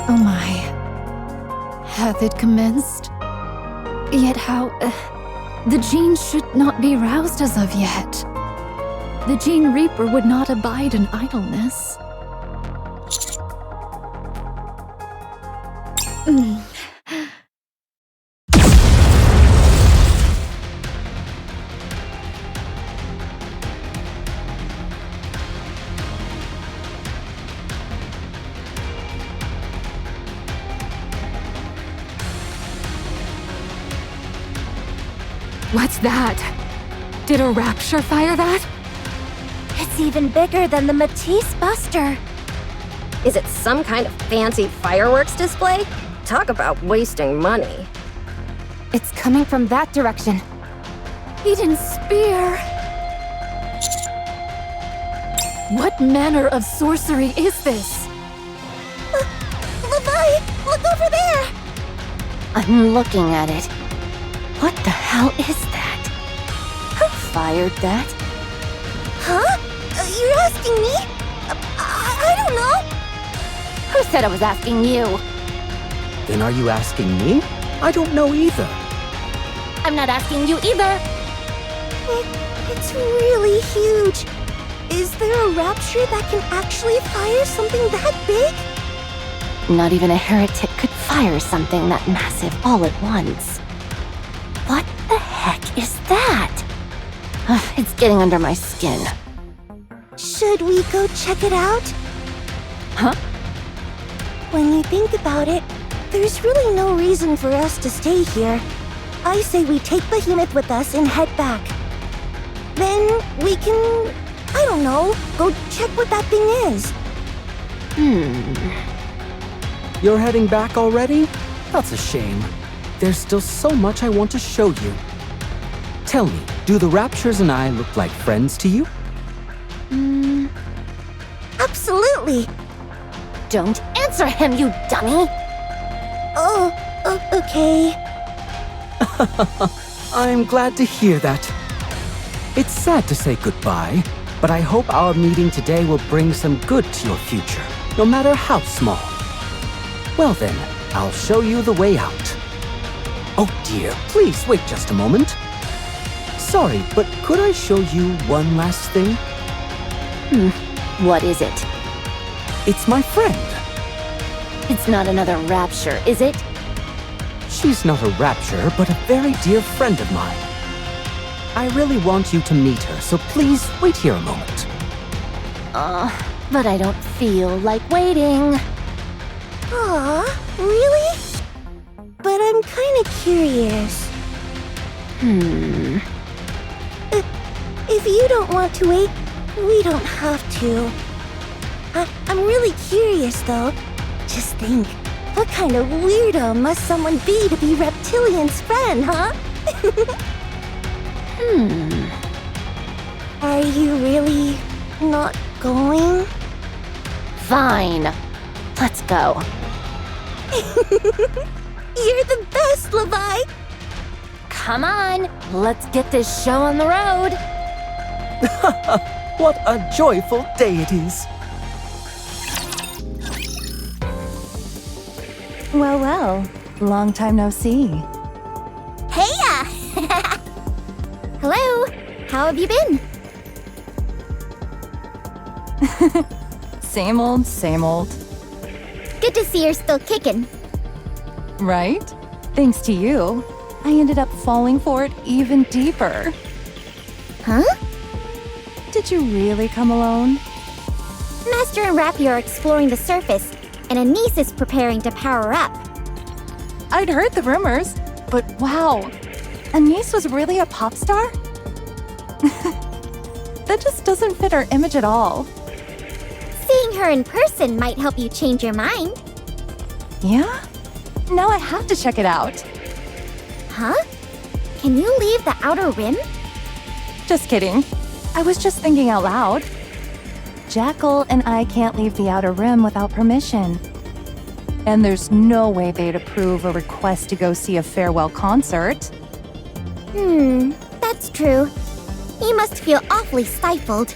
Oh my. Hath it commenced? Yet how... the gene should not be roused as of yet. The Gene Reaper would not abide in idleness. What's that? Did a rapture fire that? It's even bigger than the Matisse Buster. Is it some kind of fancy fireworks display? Talk about wasting money. It's coming from that direction. Eden Spear! What manner of sorcery is this? Levi, look over there! I'm looking at it. What the hell is that? Who fired that? Huh? You're asking me? I don't know. Who said I was asking you? Then are you asking me? I don't know either. I'm not asking you either. It's really huge. Is there a rapture that can actually fire something that big? Not even a heretic could fire something that massive all at once. What the heck is that? It's getting under my skin. Should we go check it out? Huh? When you think about it, there's really no reason for us to stay here. I say we take Behemoth with us and head back. Then we can, I don't know, go check what that thing is. You're heading back already? That's a shame. There's still so much I want to show you. Tell me, do the Raptures and I look like friends to you? Absolutely. Don't answer him, you dummy! Oh, okay. I'm glad to hear that. It's sad to say goodbye, but I hope our meeting today will bring some good to your future, no matter how small. Well then, I'll show you the way out. Oh dear, please wait just a moment. Sorry, but could I show you one last thing? What is it? It's my friend. It's not another rapture, is it? She's not a rapture, but a very dear friend of mine. I really want you to meet her, so please wait here a moment. But I don't feel like waiting. Aw, really? But I'm kinda curious. If you don't want to wait, we don't have to. I'm really curious, though. Just think, what kind of weirdo must someone be to be Reptilian's friend, huh? Are you really not going? Fine. Let's go. You're the best, Levi! Come on, let's get this show on the road. What a joyful day it is! Well, well. Long time no see. Heya! Hello, how have you been? Same old, same old. Good to see you're still kicking. Right? Thanks to you, I ended up falling for it even deeper. Huh? Did you really come alone? Master and Rappy are exploring the surface, and a niece is preparing to power up. I'd heard the rumors, but wow, Anise was really a pop star? That just doesn't fit our image at all. Seeing her in person might help you change your mind. Yeah? Now I have to check it out. Huh? Can you leave the outer rim? Just kidding. I was just thinking out loud. Jackal and I can't leave the Outer Rim without permission. And there's no way they'd approve a request to go see a farewell concert. That's true. He must feel awfully stifled.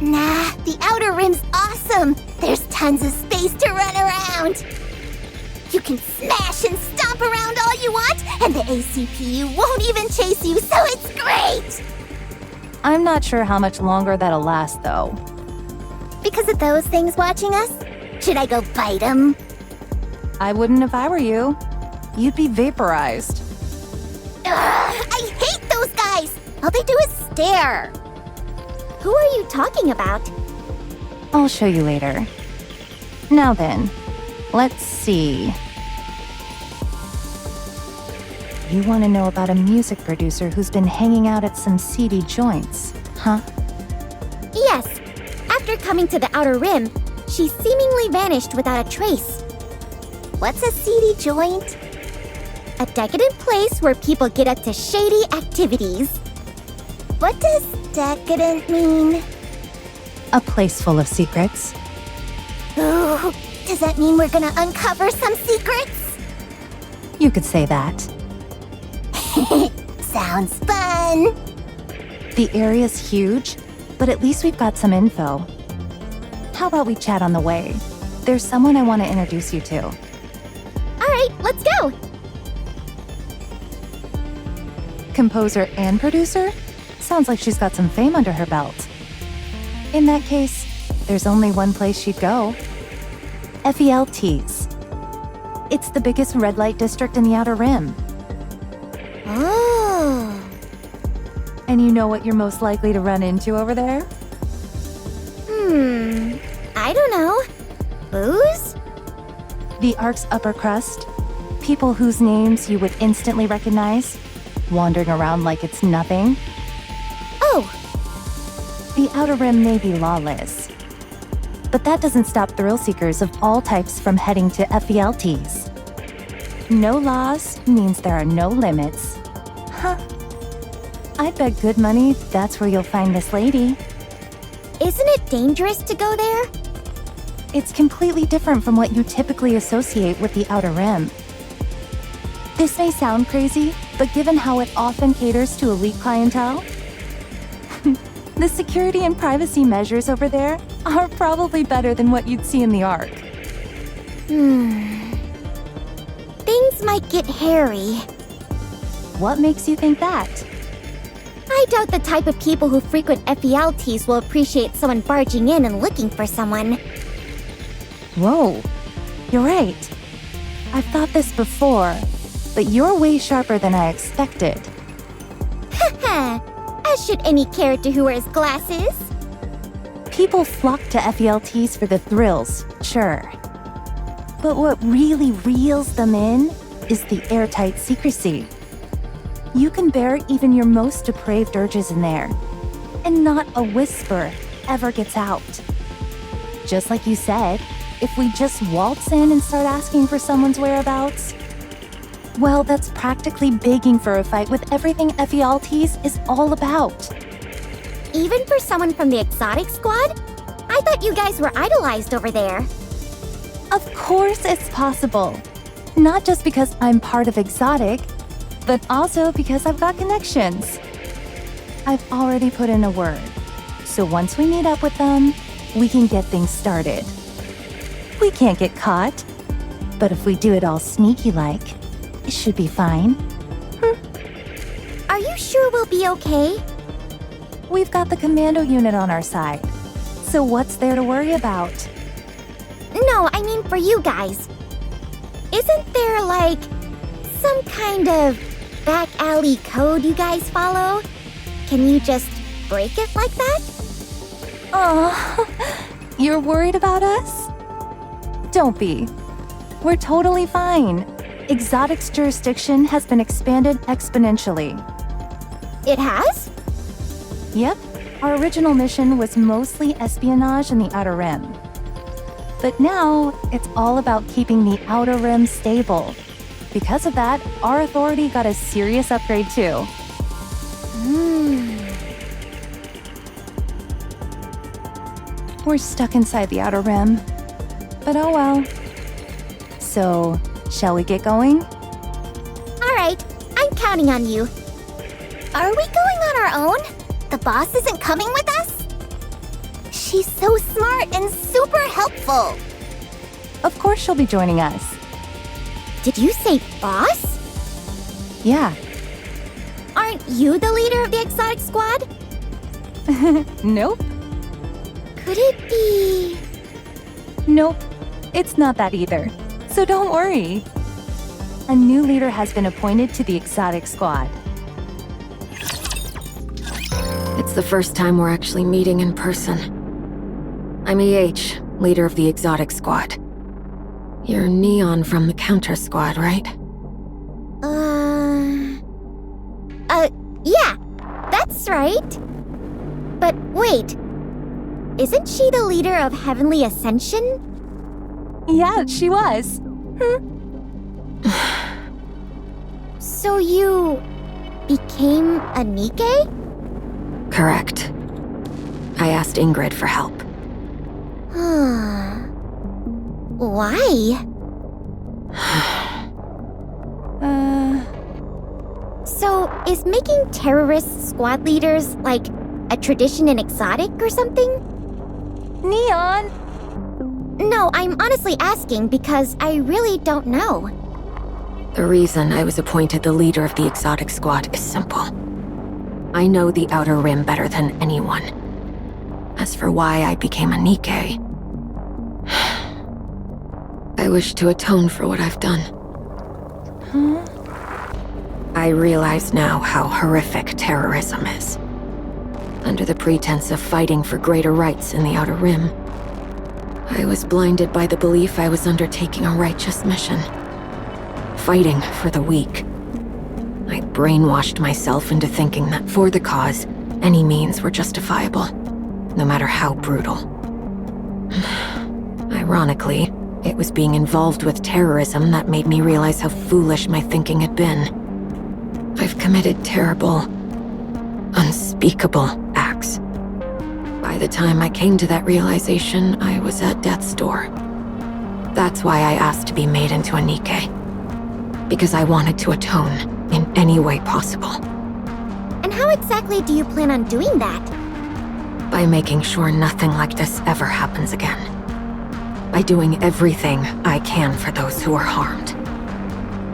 Nah, the Outer Rim's awesome. There's tons of space to run around. You can smash and stomp around all you want, and the ACPU won't even chase you, so it's great! I'm not sure how much longer that'll last, though. Because of those things watching us? Should I go bite them? I wouldn't if I were you. You'd be vaporized. Ugh, I hate those guys! All they do is stare. Who are you talking about? I'll show you later. Now then, let's see. You want to know about a music producer who's been hanging out at some seedy joints, huh? Yes. After coming to the Outer Rim, she seemingly vanished without a trace. What's a seedy joint? A decadent place where people get up to shady activities. What does decadent mean? A place full of secrets. Ooh, does that mean we're gonna uncover some secrets? You could say that. Sounds fun! The area's huge, but at least we've got some info. How about we chat on the way? There's someone I want to introduce you to. Alright, let's go! Composer and producer? Sounds like she's got some fame under her belt. In that case, there's only one place she'd go. FELT's. It's the biggest red light district in the Outer Rim. Oh. And you know what you're most likely to run into over there? I don't know. Booze? The Ark's upper crust. People whose names you would instantly recognize, wandering around like it's nothing. Oh, The Outer Rim may be lawless, but that doesn't stop thrill seekers of all types from heading to FELT's. No laws means there are no limits. Huh. I'd bet good money that's where you'll find this lady. isn't it dangerous to go there? It's completely different from what you typically associate with the Outer Rim. This may sound crazy, but given how it often caters to elite clientele, the security and privacy measures over there are probably better than what you'd see in the Ark. Things might get hairy. What makes you think that? I doubt the type of people who frequent FELTs will appreciate someone barging in and looking for someone. Whoa, you're right. I've thought this before, but you're way sharper than I expected. Haha, as should any character who wears glasses. People flock to FELTs for the thrills, sure. But what really reels them in is the airtight secrecy. You can bear even your most depraved urges in there, and not a whisper ever gets out. Just like you said, if we just waltz in and start asking for someone's whereabouts, well, that's practically begging for a fight with everything FELTs is all about. Even for someone from the exotic squad? I thought you guys were idolized over there. Of course it's possible. Not just because I'm part of exotic, but also because I've got connections. I've already put in a word, so once we meet up with them, we can get things started. We can't get caught, but if we do it all sneaky-like, it should be fine. Are you sure we'll be okay? We've got the commando unit on our side, so what's there to worry about? No, I mean for you guys. Isn't there, like, some kind of back alley code you guys follow? Can you just break it like that? Oh, you're worried about us? Don't be. We're totally fine. Exotic's jurisdiction has been expanded exponentially. It has? Yep, our original mission was mostly espionage in the Outer Rim. But now, it's all about keeping the Outer Rim stable. Because of that, our authority got a serious upgrade too. We're stuck inside the Outer Rim. But oh well. So, shall we get going? Alright, I'm counting on you. Are we going on our own? The boss isn't coming with us? She's so smart and super helpful. Of course she'll be joining us. Did you say boss? Yeah. Aren't you the leader of the exotic squad? Nope. Could it be... Nope. It's not that either. So don't worry. A new leader has been appointed to the exotic squad. It's the first time we're actually meeting in person. I'm EH, leader of the exotic squad. You're Neon from the counter squad, right? Yeah, that's right. But wait, isn't she the leader of Heavenly Ascension? Yeah, she was. So you became a Nikke? Correct. I asked Ingrid for help. Why? So, is making terrorist squad leaders like a tradition in exotic or something? Neon! No, I'm honestly asking because I really don't know. The reason I was appointed the leader of the exotic squad is simple. I know the Outer Rim better than anyone. As for why I became a Nikke, I wish to atone for what I've done. I realize now how horrific terrorism is. Under the pretense of fighting for greater rights in the Outer Rim, I was blinded by the belief I was undertaking a righteous mission. Fighting for the weak. I brainwashed myself into thinking that for the cause, any means were justifiable, no matter how brutal. Ironically, it was being involved with terrorism that made me realize how foolish my thinking had been. I've committed terrible, unspeakable acts. By the time I came to that realization, I was at death's door. That's why I asked to be made into a Nikke. Because I wanted to atone in any way possible. And how exactly do you plan on doing that? By making sure nothing like this ever happens again. By doing everything I can for those who are harmed.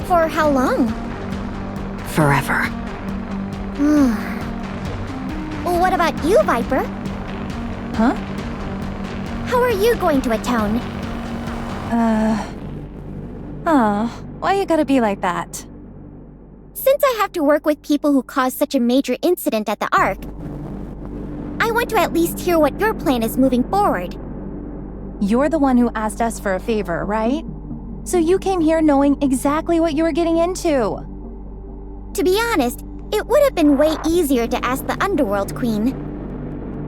For how long? Forever. Well, what about you, Viper? Huh? How are you going to atone? Why you gotta be like that? Since I have to work with people who caused such a major incident at the Ark, I want to at least hear what your plan is moving forward. You're the one who asked us for a favor, right? So you came here knowing exactly what you were getting into. To be honest, it would have been way easier to ask the Underworld Queen.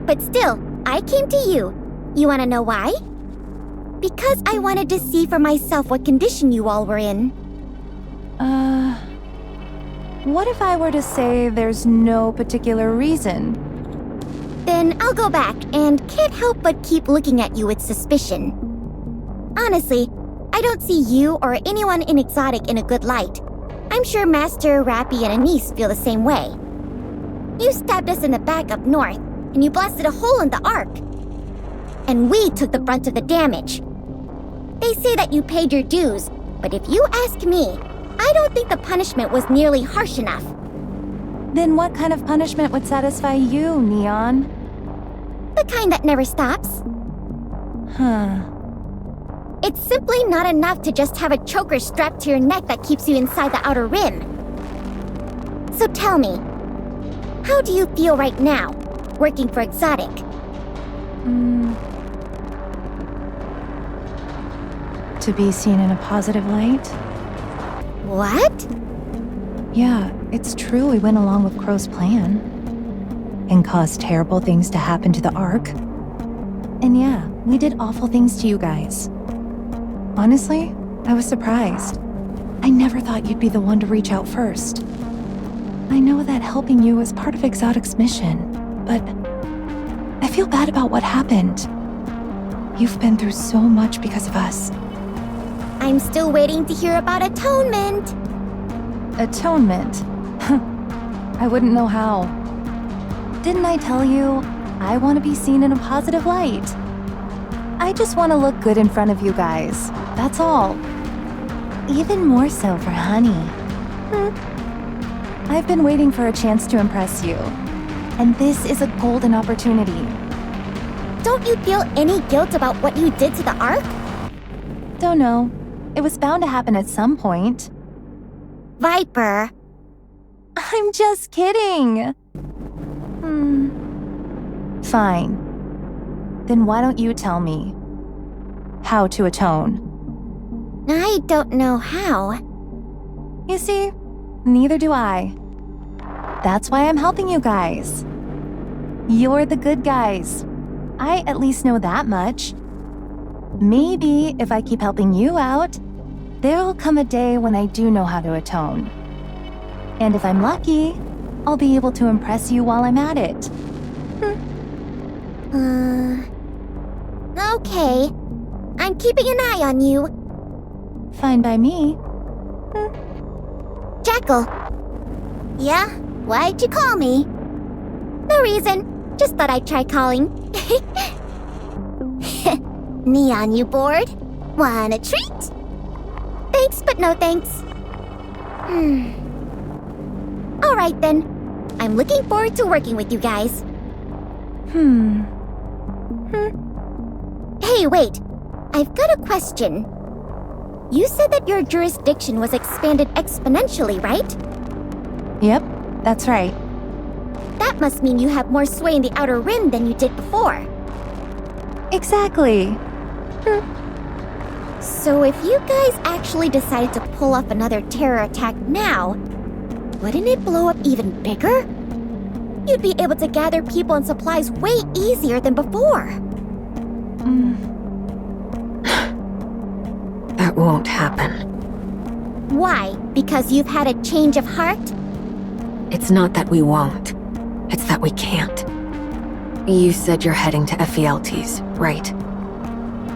But still, I came to you. You want to know why? Because I wanted to see for myself what condition you all were in. What if I were to say there's no particular reason? Then I'll go back and can't help but keep looking at you with suspicion. Honestly, I don't see you or anyone in Exotic in a good light. I'm sure Master, Rappy, and Anise feel the same way. You stabbed us in the back up north, and you blasted a hole in the Ark. And we took the brunt of the damage. They say that you paid your dues, but if you ask me, I don't think the punishment was nearly harsh enough. Then what kind of punishment would satisfy you, Neon? The kind that never stops. It's simply not enough to just have a choker strapped to your neck that keeps you inside the Outer Rim. So tell me, how do you feel right now, working for Exotic? To be seen in a positive light? What? Yeah, it's true we went along with Crow's plan. And caused terrible things to happen to the Ark. And yeah, we did awful things to you guys. Honestly, I was surprised. I never thought you'd be the one to reach out first. I know that helping you was part of Exotic's mission, but I feel bad about what happened. You've been through so much because of us. I'm still waiting to hear about atonement. Atonement? I wouldn't know how. Didn't I tell you, I want to be seen in a positive light? I just want to look good in front of you guys, that's all. Even more so for Honey. I've been waiting for a chance to impress you, and this is a golden opportunity. Don't you feel any guilt about what you did to the Ark? Don't know. It was bound to happen at some point. Viper. I'm just kidding. Fine. Then why don't you tell me how to atone? I don't know how. You see, neither do I. That's why I'm helping you guys. You're the good guys. I at least know that much. Maybe if I keep helping you out, there'll come a day when I do know how to atone. And if I'm lucky, I'll be able to impress you while I'm at it. Okay. I'm keeping an eye on you. Fine by me. Jackal. Yeah? Why'd you call me? No reason. Just thought I'd try calling. Neon, you bored? Want a treat? Thanks, but no thanks. Alright then. I'm looking forward to working with you guys. Hey, wait. I've got a question. You said that your jurisdiction was expanded exponentially, right? Yep, that's right. That must mean you have more sway in the Outer Rim than you did before. Exactly. So if you guys actually decided to pull off another terror attack now, wouldn't it blow up even bigger? You'd be able to gather people and supplies way easier than before. That won't happen. Why? Because you've had a change of heart? It's not that we won't. It's that we can't. You said you're heading to Ephialtes, right?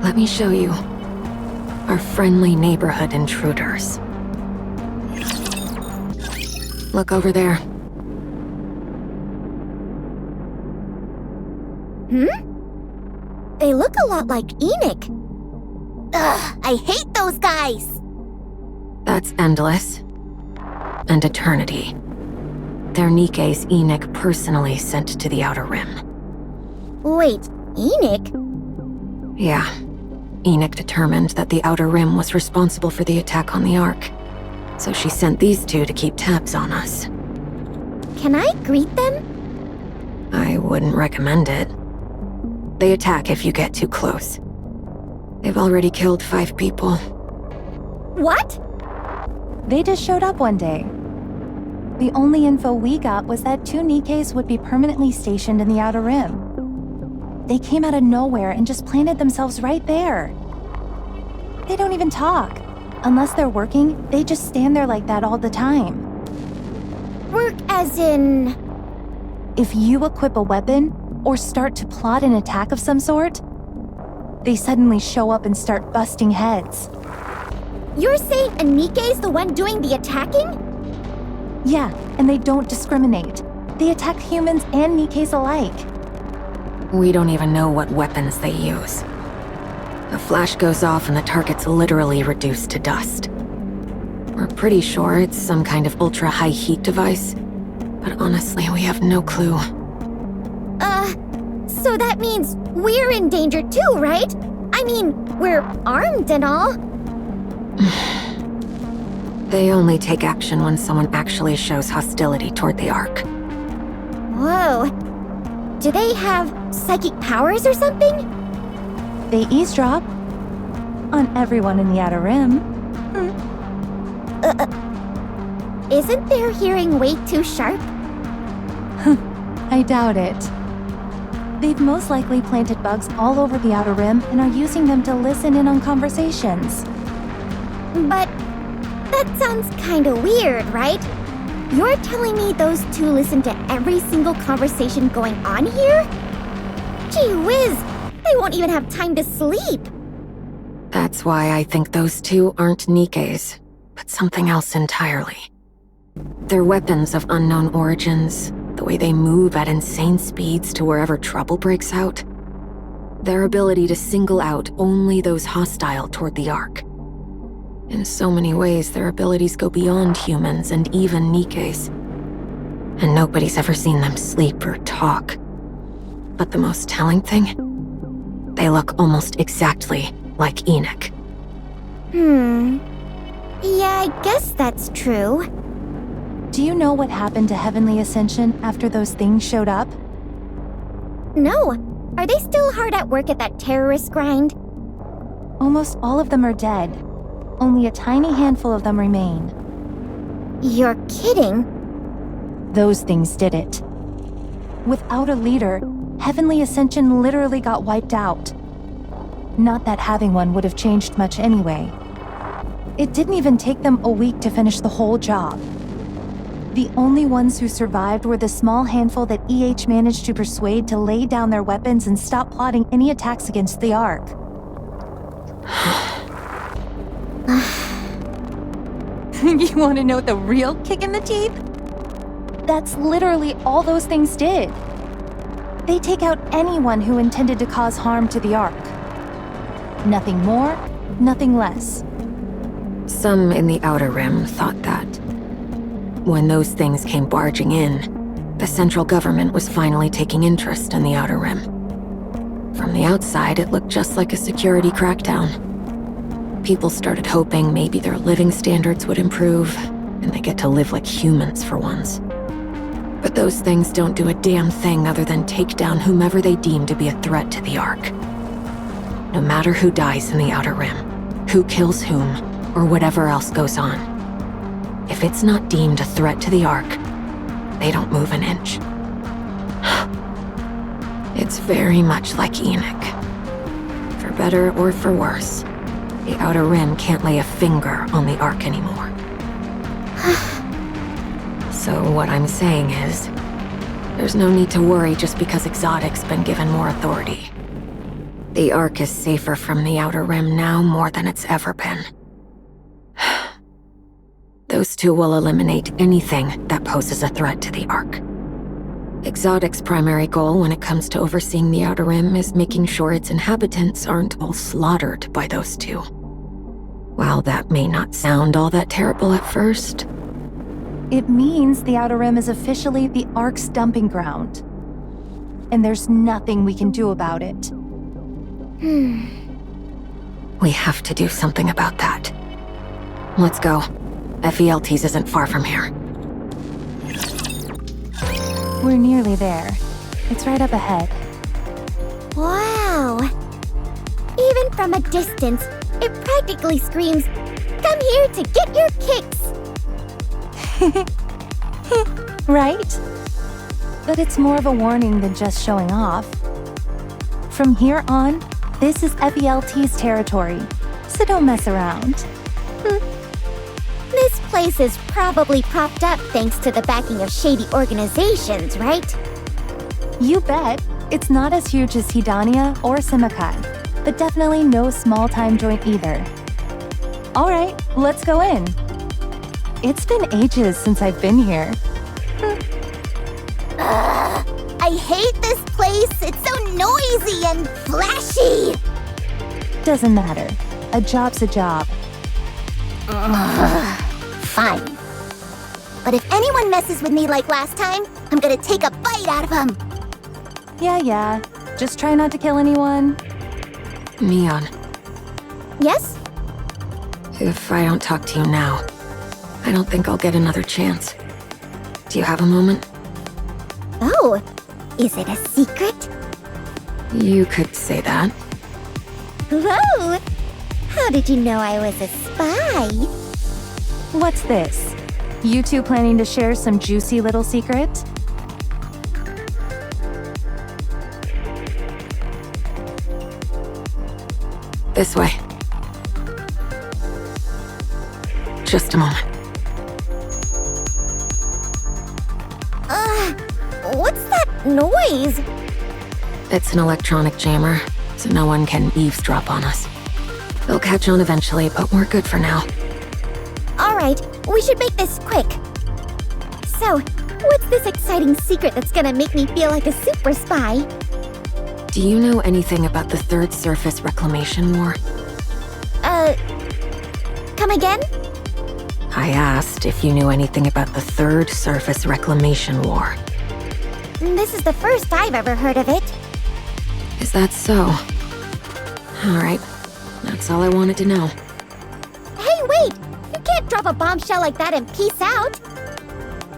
Let me show you. Our friendly neighborhood intruders. Look over there. They look a lot like Enoch. Ugh, I hate those guys! That's Endless. And Eternity. They're Nikke's Enoch personally sent to the Outer Rim. Wait, Enoch? Yeah. Enoch determined that the Outer Rim was responsible for the attack on the Ark. So she sent these two to keep tabs on us. Can I greet them? I wouldn't recommend it. They attack if you get too close. They've already killed 5 people. What? They just showed up one day. The only info we got was that 2 Nikkes would be permanently stationed in the Outer Rim. They came out of nowhere and just planted themselves right there. They don't even talk. Unless they're working, they just stand there like that all the time. Work as in... If you equip a weapon, or start to plot an attack of some sort, they suddenly show up and start busting heads. You're saying a Nikke's the one doing the attacking? Yeah, and they don't discriminate. They attack humans and Nikkes alike. We don't even know what weapons they use. A flash goes off and the target's literally reduced to dust. We're pretty sure it's some kind of ultra-high heat device, but honestly, we have no clue. So that means we're in danger too, right? I mean, we're armed and all. They only take action when someone actually shows hostility toward the Ark. Whoa. Do they have psychic powers or something? They eavesdrop on everyone in the Outer Rim. Isn't their hearing way too sharp? I doubt it. They've most likely planted bugs all over the Outer Rim and are using them to listen in on conversations. But that sounds kinda weird, right? You're telling me those 2 listen to every single conversation going on here? Gee whiz, They won't even have time to sleep. That's why I think those two aren't Nikke's, but something else entirely. They're weapons of unknown origins, the way they move at insane speeds to wherever trouble breaks out. Their ability to single out only those hostile toward the Ark. In so many ways, their abilities go beyond humans and even Nikke's. And nobody's ever seen them sleep or talk. But the most telling thing? They look almost exactly like Enoch. Yeah, I guess that's true. Do you know what happened to Heavenly Ascension after those things showed up? No. Are they still hard at work at that terrorist grind? Almost all of them are dead. Only a tiny handful of them remain. You're kidding. Those things did it. Without a leader, Heavenly Ascension literally got wiped out. Not that having one would have changed much anyway. It didn't even take them a week to finish the whole job. The only ones who survived were the small handful that EH managed to persuade to lay down their weapons and stop plotting any attacks against the Ark. You want to know the real kick in the teeth? That's literally all those things did. They take out anyone who intended to cause harm to the Ark. Nothing more, nothing less. Some in the Outer Rim thought that. When those things came barging in, the central government was finally taking interest in the Outer Rim. From the outside, it looked just like a security crackdown. People started hoping maybe their living standards would improve, and they get to live like humans for once. But those things don't do a damn thing other than take down whomever they deem to be a threat to the Ark. No matter who dies in the Outer Rim, who kills whom, or whatever else goes on. If it's not deemed a threat to the Ark, they don't move an inch. It's very much like Enoch. For better or for worse, the Outer Rim can't lay a finger on the Ark anymore. So what I'm saying is, there's no need to worry just because Exotic's been given more authority. The Ark is safer from the Outer Rim now more than it's ever been. Those two will eliminate anything that poses a threat to the Ark. Exotic's primary goal when it comes to overseeing the Outer Rim is making sure its inhabitants aren't all slaughtered by those two. While that may not sound all that terrible at first, it means the Outer Rim is officially the Ark's dumping ground. And there's nothing we can do about it. We have to do something about that. Let's go. FELT's isn't far from here. We're nearly there. It's right up ahead. Wow. Even from a distance, it practically screams, "Come here to get your kicks!" Right? But it's more of a warning than just showing off. From here on, this is FELT's territory, so don't mess around. This place is probably propped up thanks to the backing of shady organizations, right? You bet. It's not as huge as Hidania or Simikai, but definitely no small-time joint either. All right, let's go in. It's been ages since I've been here. I hate this place. It's so noisy and flashy. Doesn't matter. A job's a job. Fine. But if anyone messes with me like last time, I'm gonna take a bite out of them. Yeah. Just try not to kill anyone. Neon, Yes? if I don't talk to you now, I don't think I'll get another chance. Do you have a moment? Oh, is it a secret? You could say that. Whoa! How did you know I was a spy? What's this? You two planning to share some juicy little secret? This way. Just a moment. What's that noise? It's an electronic jammer. so no one can eavesdrop on us. They'll catch on eventually, but we're good for now. Alright, we should make this quick. So, what's this exciting secret that's gonna make me feel like a super spy? Do you know anything about the Third Surface Reclamation War? Come again? I asked if you knew anything about the Third Surface Reclamation War. This is the first I've ever heard of it. Is that so? Alright, that's all I wanted to know. Hey, wait! You can't drop a bombshell like that and peace out!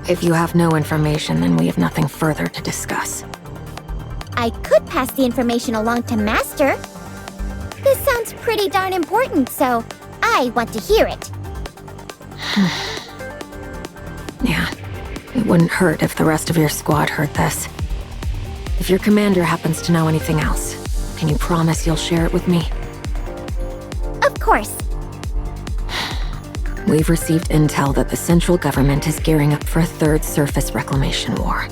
If you have no information, then we have nothing further to discuss. I could pass the information along to Master. This sounds pretty darn important, so I want to hear it. Yeah, it wouldn't hurt if the rest of your squad heard this. If your commander happens to know anything else, can you promise you'll share it with me? Of course. We've received intel that the central government is gearing up for a third surface reclamation war.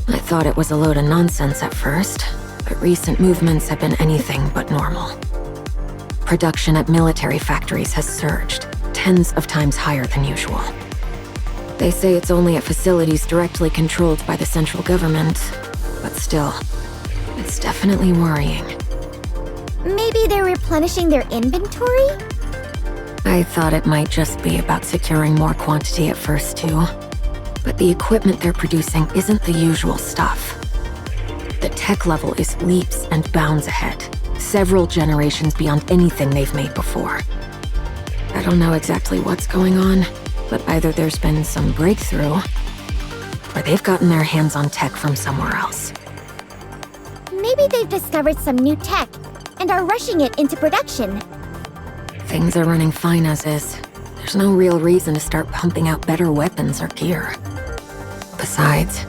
I thought it was a load of nonsense at first, but recent movements have been anything but normal. Production at military factories has surged, tens of times higher than usual. They say it's only at facilities directly controlled by the central government, but still, it's definitely worrying. Maybe they're replenishing their inventory? I thought it might just be about securing more quantity at first, too. But the equipment they're producing isn't the usual stuff. The tech level is leaps and bounds ahead, several generations beyond anything they've made before. I don't know exactly what's going on, but either there's been some breakthrough, or they've gotten their hands on tech from somewhere else. Maybe they've discovered some new tech and are rushing it into production. Things are running fine as is. There's no real reason to start pumping out better weapons or gear. Besides,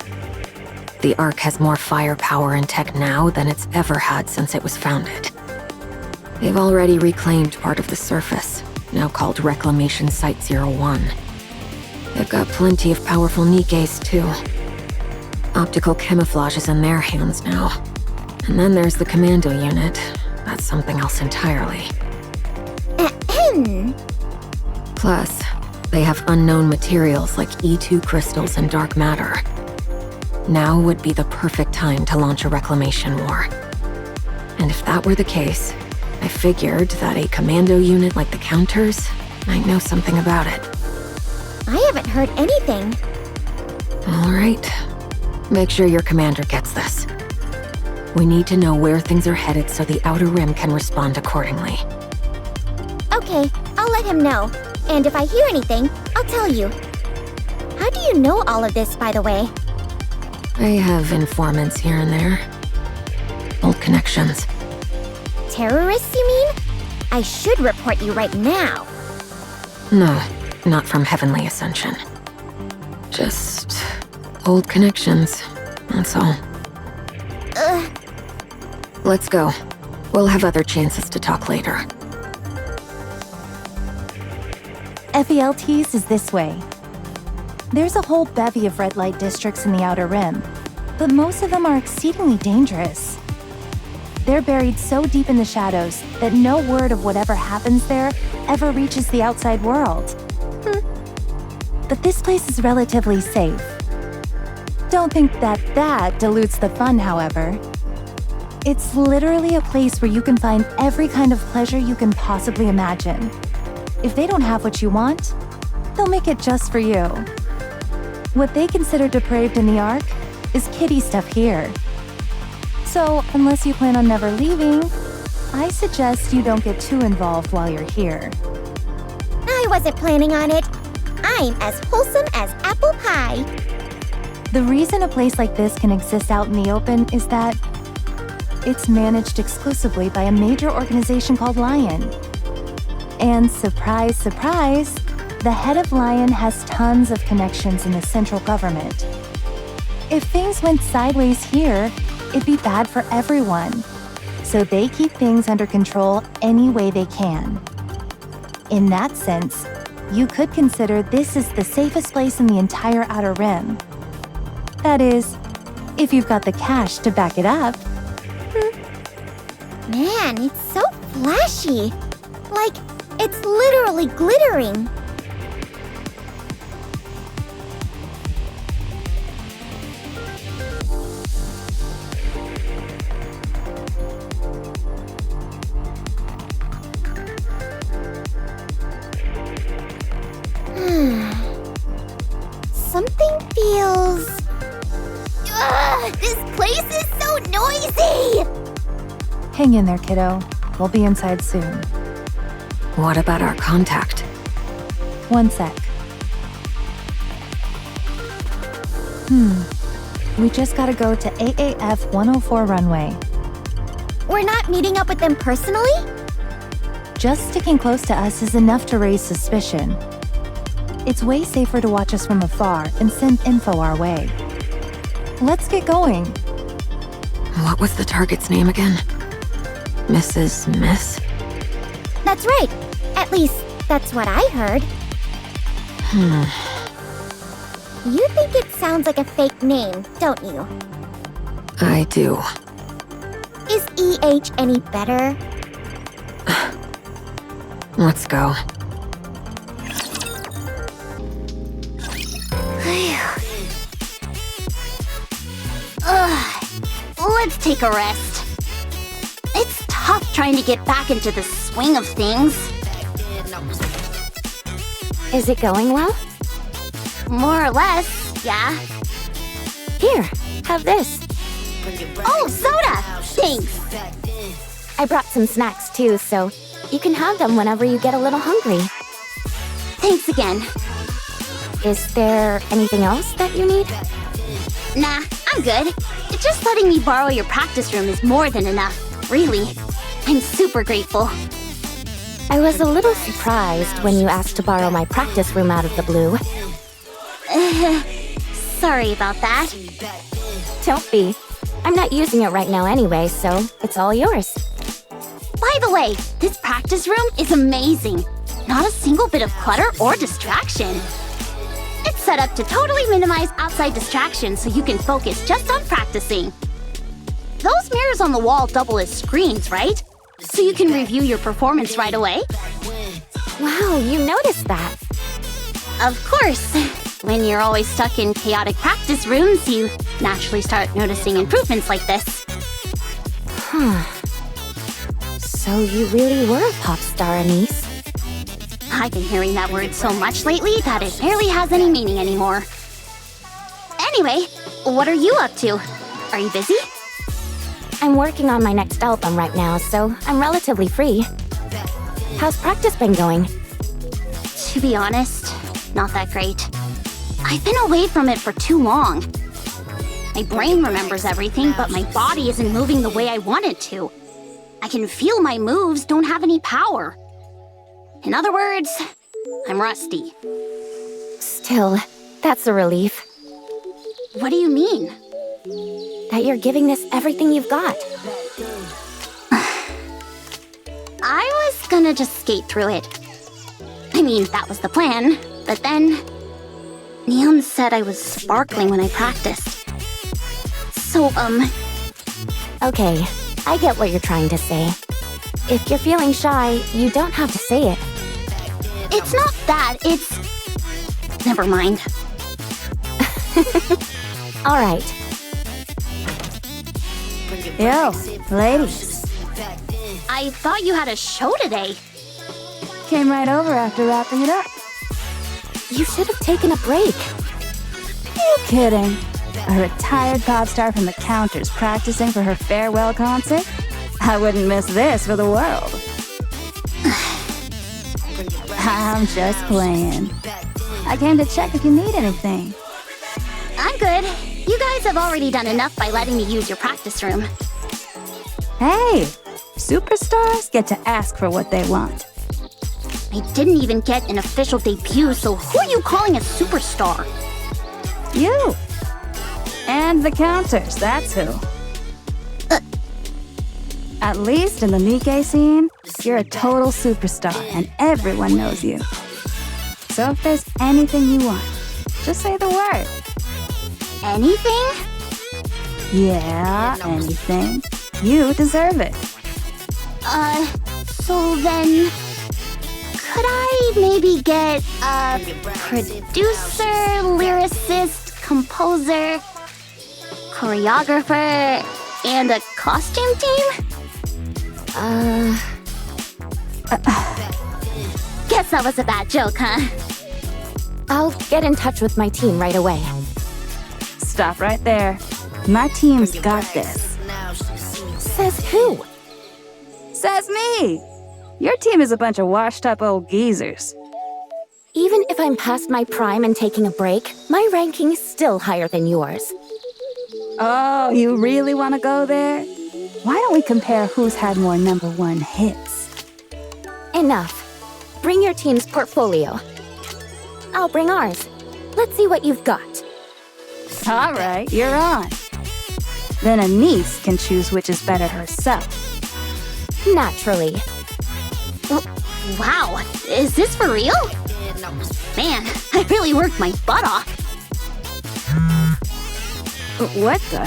the Ark has more firepower and tech now than it's ever had since it was founded. They've already reclaimed part of the surface, now called Reclamation Site 01. They've got plenty of powerful Nikkes, too. Optical camouflage is in their hands now. And then there's the commando unit. That's something else entirely. Plus, they have unknown materials like E2 crystals and dark matter. Now would be the perfect time to launch a reclamation war. And if that were the case, I figured that a commando unit like the Counters might know something about it. I haven't heard anything. All right. Make sure your commander gets this. We need to know where things are headed so the Outer Rim can respond accordingly. Okay, I'll let him know. And if I hear anything, I'll tell you. How do you know all of this, by the way? I have informants here and there. Old connections. Terrorists, you mean? I should report you right now. No, not from Heavenly Ascension. Just old connections, that's all. Let's go. We'll have other chances to talk later. FELTs is this way. There's a whole bevy of red light districts in the Outer Rim, but most of them are exceedingly dangerous. They're buried so deep in the shadows that no word of whatever happens there ever reaches the outside world. But this place is relatively safe. Don't think that dilutes the fun, however. It's literally a place where you can find every kind of pleasure you can possibly imagine. If they don't have what you want, they'll make it just for you. What they consider depraved in the Ark is kiddie stuff here. So, unless you plan on never leaving, I suggest you don't get too involved while you're here. I wasn't planning on it. I'm as wholesome as apple pie. The reason a place like this can exist out in the open is that it's managed exclusively by a major organization called Lion. And surprise, surprise, the head of Lion has tons of connections in the central government. If things went sideways here, it'd be bad for everyone. So they keep things under control any way they can. In that sense, you could consider this is the safest place in the entire Outer Rim. That is, if you've got the cash to back it up. Man, it's so flashy. Like, it's literally glittering. Something feels... Ugh, this place is so noisy! Hang in there, kiddo. We'll be inside soon. What about our contact? One sec. We just gotta go to AAF 104 runway. We're not meeting up with them personally? Just sticking close to us is enough to raise suspicion. It's way safer to watch us from afar and send info our way. Let's get going. What was the target's name again? Mrs. Miss? That's right. At least, that's what I heard. You think it sounds like a fake name, don't you? I do. Is EH any better? Let's go. Ugh. Let's take a rest. It's tough trying to get back into the swing of things. Is it going well? More or less, yeah. Here, have this. Oh, soda! Thanks. I brought some snacks too, so you can have them whenever you get a little hungry. Thanks again. Is there anything else that you need? Nah, I'm good. Just letting me borrow your practice room is more than enough, really. I'm super grateful. I was a little surprised when you asked to borrow my practice room out of the blue. Sorry about that. Don't be. I'm not using it right now anyway, so it's all yours. By the way, this practice room is amazing. Not a single bit of clutter or distraction. It's set up to totally minimize outside distractions so you can focus just on practicing. Those mirrors on the wall double as screens, right? So you can review your performance right away. Wow, you noticed that. Of course. When you're always stuck in chaotic practice rooms, you naturally start noticing improvements like this. So you really were a pop star, Anise. I've been hearing that word so much lately that it barely has any meaning anymore. Anyway, what are you up to? Are you busy? I'm working on my next album right now, so I'm relatively free. How's practice been going? To be honest, not that great. I've been away from it for too long. My brain remembers everything, but my body isn't moving the way I want it to. I can feel my moves don't have any power. In other words, I'm rusty. Still, that's a relief. What do you mean? That you're giving this everything you've got. I was gonna just skate through it. I mean, that was the plan, but then... Neon said I was sparkling when I practiced. So, Okay, I get what you're trying to say. If you're feeling shy, you don't have to say it. It's not that, it's... Never mind. All right. Yo, ladies. I thought you had a show today. Came right over after wrapping it up. You should have taken a break. You kidding? A retired pop star from the Counters practicing for her farewell concert? I wouldn't miss this for the world. I'm just playing. I came to check if you need anything. I'm good. You guys have already done enough by letting me use your practice room. Hey, superstars get to ask for what they want. I didn't even get an official debut, so who are you calling a superstar? You. And the Counters, that's who. At least in the Nikke scene, you're a total superstar and everyone knows you. So if there's anything you want, just say the word. Anything? Yeah, anything. You deserve it. So then, could I maybe get a producer, lyricist, composer, choreographer, and a costume team? Guess that was a bad joke, huh? I'll get in touch with my team right away. Stop right there. My team's got this. Says who? Says me! Your team is a bunch of washed-up old geezers. Even if I'm past my prime and taking a break, my ranking's still higher than yours. Oh, you really want to go there? Why don't we compare who's had more #1 hits? Enough. Bring your team's portfolio. I'll bring ours. Let's see what you've got. All right, you're on. Then a niece can choose which is better herself. Naturally. Wow, is this for real? Man, I really worked my butt off. What the?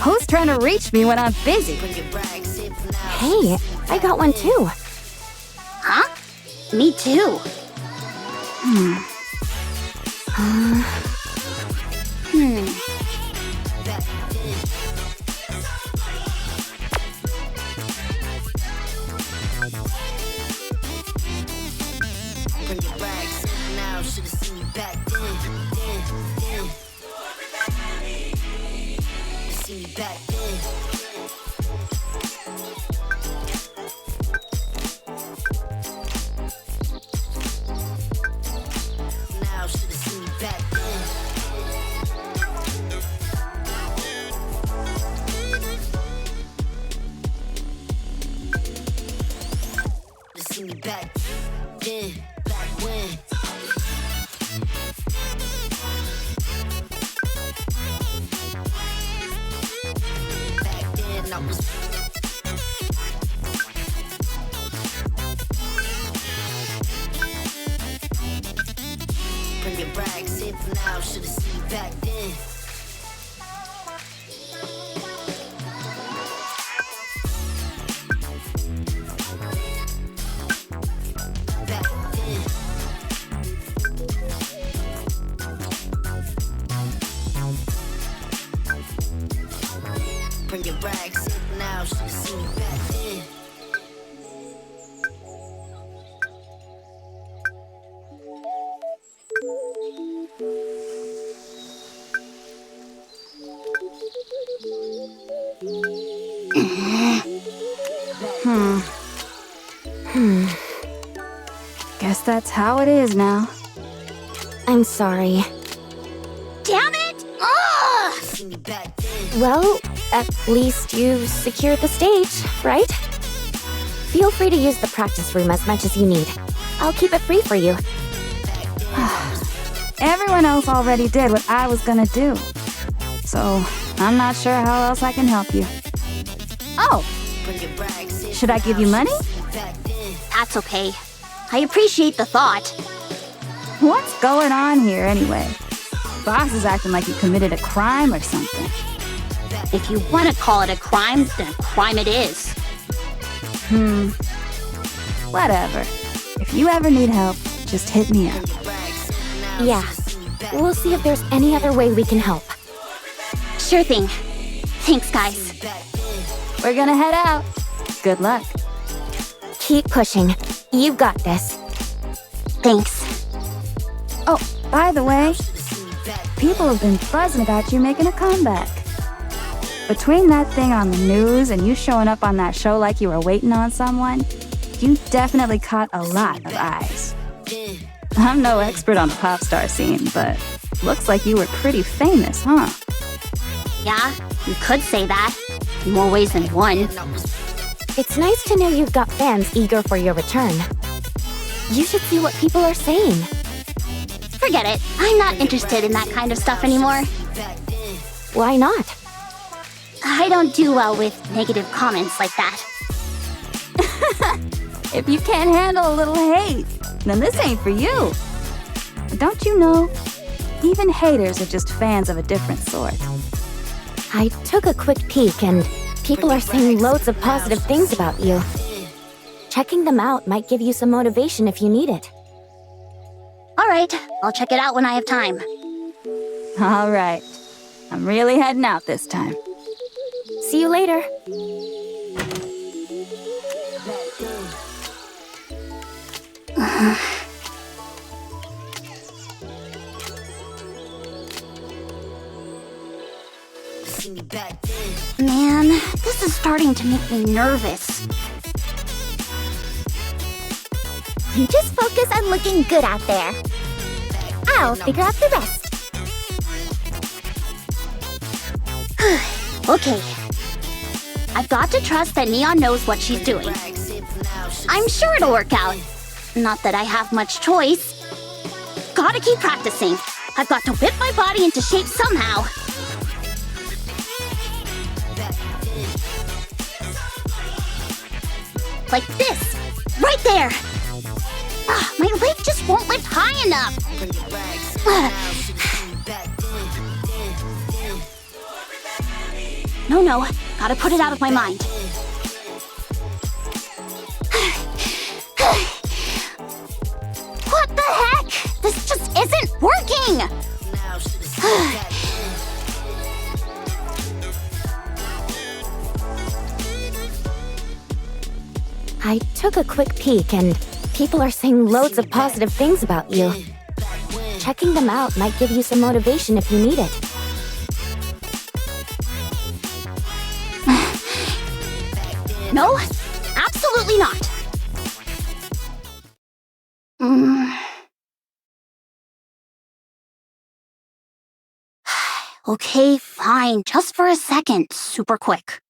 Who's trying to reach me when I'm busy? Hey, I got one too. Huh? Me too. Guess that's how it is now. I'm sorry. Damn it! Ugh! Well, at least you've secured the stage, right? Feel free to use the practice room as much as you need. I'll keep it free for you. Everyone else already did what I was gonna do. So, I'm not sure how else I can help you. Oh! Should I give you money? That's okay. I appreciate the thought. What's going on here anyway? Boss is acting like you committed a crime or something. If you want to call it a crime, then a crime it is. Whatever. If you ever need help, just hit me up. Yeah. We'll see if there's any other way we can help. Sure thing. Thanks, guys. We're gonna head out. Good luck. Keep pushing. You've got this. Thanks. Oh, by the way, people have been buzzing about you making a comeback. Between that thing on the news and you showing up on that show like you were waiting on someone, you definitely caught a lot of eyes. I'm no expert on the pop star scene, but looks like you were pretty famous, huh? Yeah, you could say that. In more ways than one. It's nice to know you've got fans eager for your return. You should see what people are saying. Forget it. I'm not interested in that kind of stuff anymore. Why not? I don't do well with negative comments like that. If you can't handle a little hate, then this ain't for you. But don't you know, even haters are just fans of a different sort. I took a quick peek and people are saying loads of positive things about you. Checking them out might give you some motivation if you need it. Alright, I'll check it out when I have time. All right. I'm really heading out this time. See you later. Man, this is starting to make me nervous. You just focus on looking good out there. I'll figure out the rest. Okay. I've got to trust that Neon knows what she's doing. I'm sure it'll work out. Not that I have much choice. Gotta keep practicing. I've got to whip my body into shape somehow. Like this. Right there. My leg just won't lift high enough. No. Gotta put it out of my mind. What the heck? This just isn't working! I took a quick peek and people are saying loads of positive things about you. Checking them out might give you some motivation if you need it. No, absolutely not. Okay, fine. Just for a second. Super quick.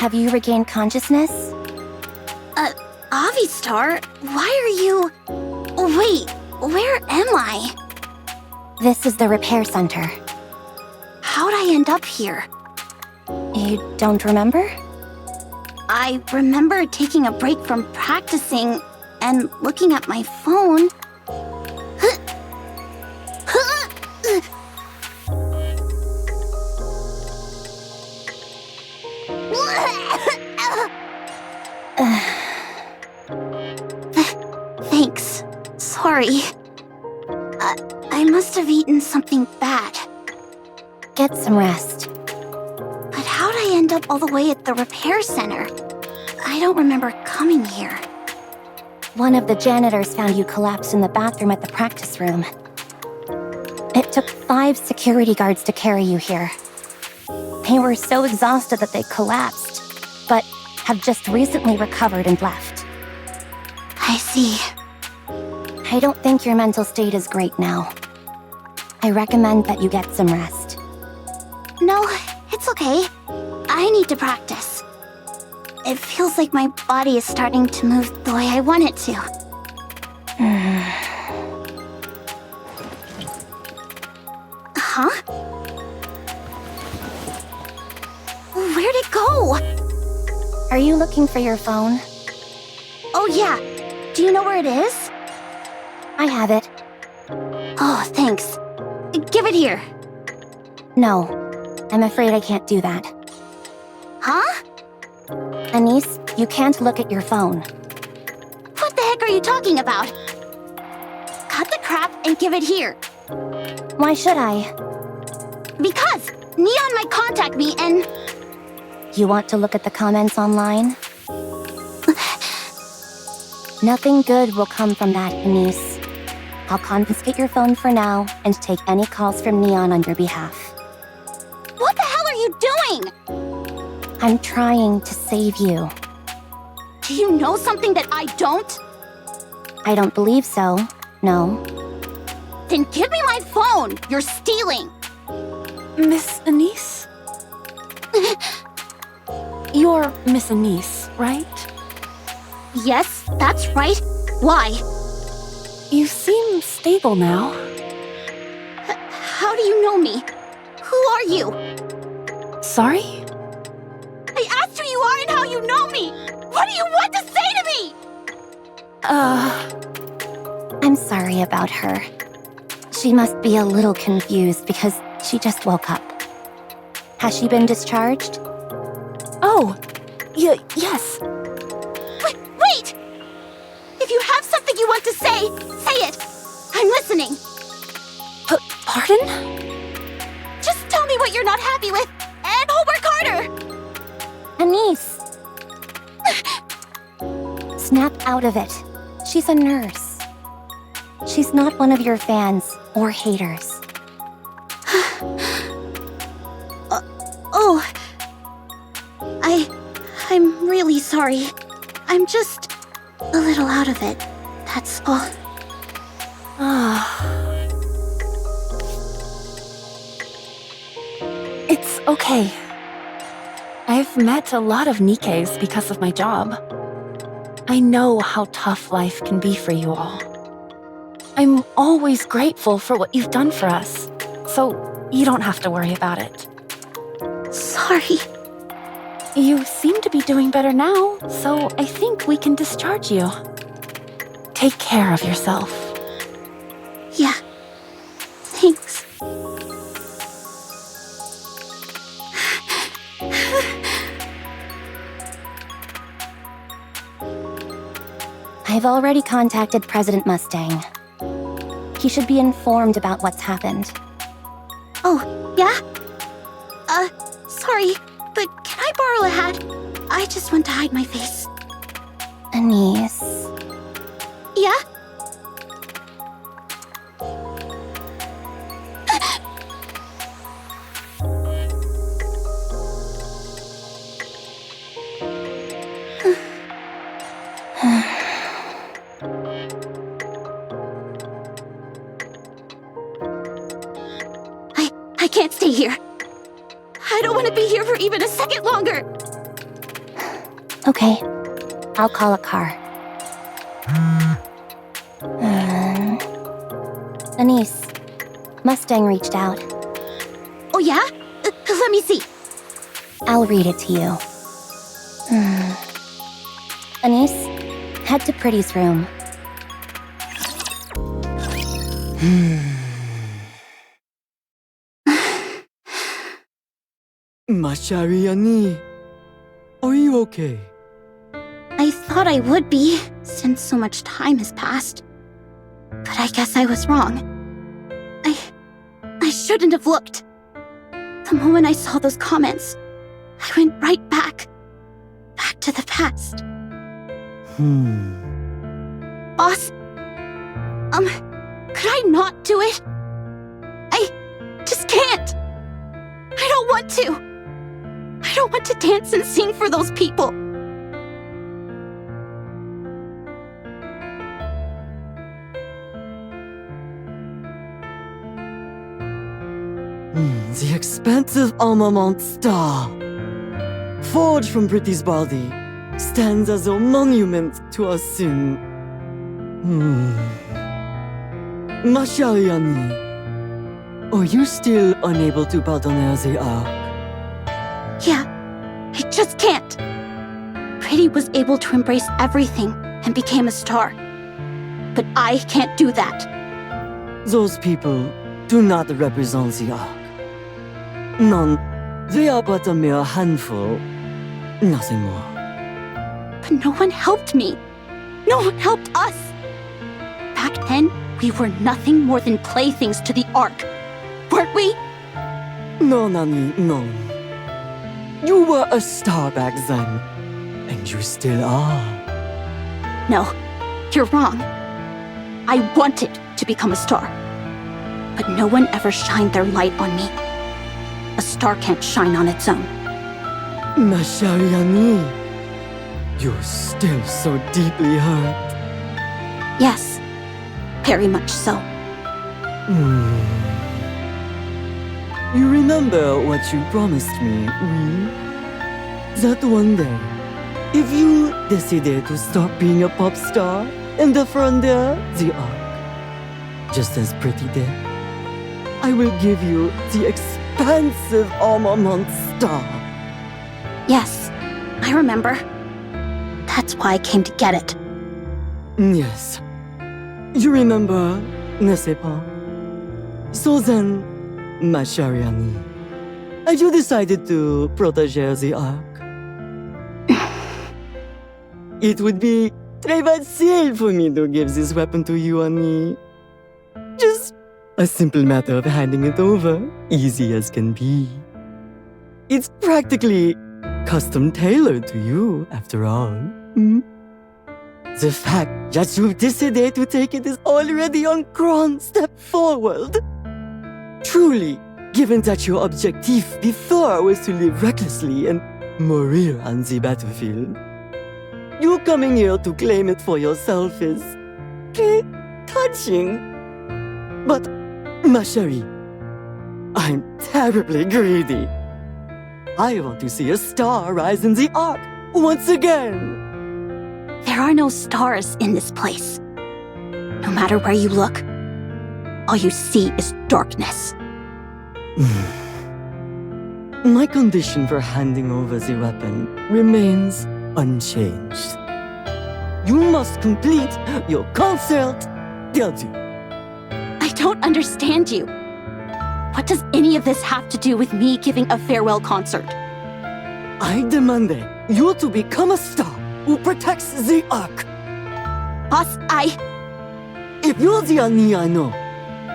have you regained consciousness? Avistar, why are you... Wait, where am I? This is the repair center. How'd I end up here? You don't remember? I remember taking a break from practicing and looking at my phone. Thanks. Sorry. I must have eaten something bad. Get some rest. But how'd I end up all the way at the repair center? I don't remember coming here. One of the janitors found you collapsed in the bathroom at the practice room. It took 5 security guards to carry you here. They were so exhausted that they collapsed, but have just recently recovered and left. I see. I don't think your mental state is great now. I recommend that you get some rest. No, it's okay. I need to practice. It feels like my body is starting to move the way I want it to. Huh? Where'd it go? Are you looking for your phone? Oh yeah. Do you know where it is? I have it. Oh, thanks. Give it here. No, I'm afraid I can't do that. Huh? Anise, you can't look at your phone. What the heck are you talking about? Cut the crap and give it here. Why should I? Because Neon might contact me and... You want to look at the comments online? Nothing good will come from that, Anise. I'll confiscate your phone for now and take any calls from Neon on your behalf. What the hell are you doing? I'm trying to save you. Do you know something that I don't? I don't believe so, no. Then give me my phone! You're stealing! Miss Anise? You're Miss Anise, right? Yes, that's right. Why? You seem stable now. How do you know me? Who are you? Sorry? I asked who you are and how you know me! What do you want to say to me? I'm sorry about her. She must be a little confused because she just woke up. Has she been discharged? Oh, yes. Wait! If you have something you want to say it. I'm listening. Pardon? Just tell me what you're not happy with, and I'll work harder! Anise! Snap out of it. She's a nurse. She's not one of your fans or haters. I'm really sorry. I'm just a little out of it. That's all. It's okay. I've met a lot of Nikkes because of my job. I know how tough life can be for you all. I'm always grateful for what you've done for us, so you don't have to worry about it. Sorry. You seem to be doing better now, so I think we can discharge you. Take care of yourself. Yeah. Thanks. I've already contacted President Mustang. He should be informed about what's happened. Oh, yeah? Sorry, but can I borrow a hat? I just want to hide my face. Anise... Yeah? I can't stay here. I don't want to be here for even a second longer. Okay, I'll call a car. Anise, Mustang reached out. Oh yeah? Let me see. I'll read it to you. Anise, head to Pretty's room. Mashariani, are you okay? I thought I would be, since so much time has passed. But I guess I was wrong. I shouldn't have looked. The moment I saw those comments, I went right back to the past. Boss, could I not do it? I just can't. I don't want to. I don't want to dance and sing for those people. The expansive armament star, forged from Pretty's body, stands as a monument to our sin. Mashariani, are you still unable to pardonner the arc? Yeah, I just can't. Pretty was able to embrace everything and became a star. But I can't do that. Those people do not represent the arc. None. They are but a mere handful. Nothing more. But no one helped me. No one helped us. Back then, we were nothing more than playthings to the Ark. Weren't we? No, Nani, no. You were a star back then. And you still are. No, you're wrong. I wanted to become a star. But no one ever shined their light on me. A star can't shine on its own. Mashariani, you're still so deeply hurt. Yes, very much so. You remember what you promised me, oui? That one day, if you decided to stop being a pop star and defender the arc, just as Pretty did, I will give you the expansive armament star. Yes, I remember. That's why I came to get it. Yes. You remember, n'est-ce pas? So then, Mashariani, have you decided to protege the arc? It would be très facile for me to give this weapon to you, Annie. Just a simple matter of handing it over, easy as can be. It's practically custom-tailored to you, after all. The fact that you've decided to take it is already a grand step forward. Truly, given that your objective before was to live recklessly and mourir on the battlefield, you coming here to claim it for yourself is very touching. But, ma chérie, I'm terribly greedy. I want to see a star rise in the arc once again. There are no stars in this place. No matter where you look, all you see is darkness. My condition for handing over the weapon remains unchanged. You must complete your concert perdu. I don't understand you. What does any of this have to do with me giving a farewell concert? I demanded you to become a star who protects the ark. Boss, If you're the Annie I know,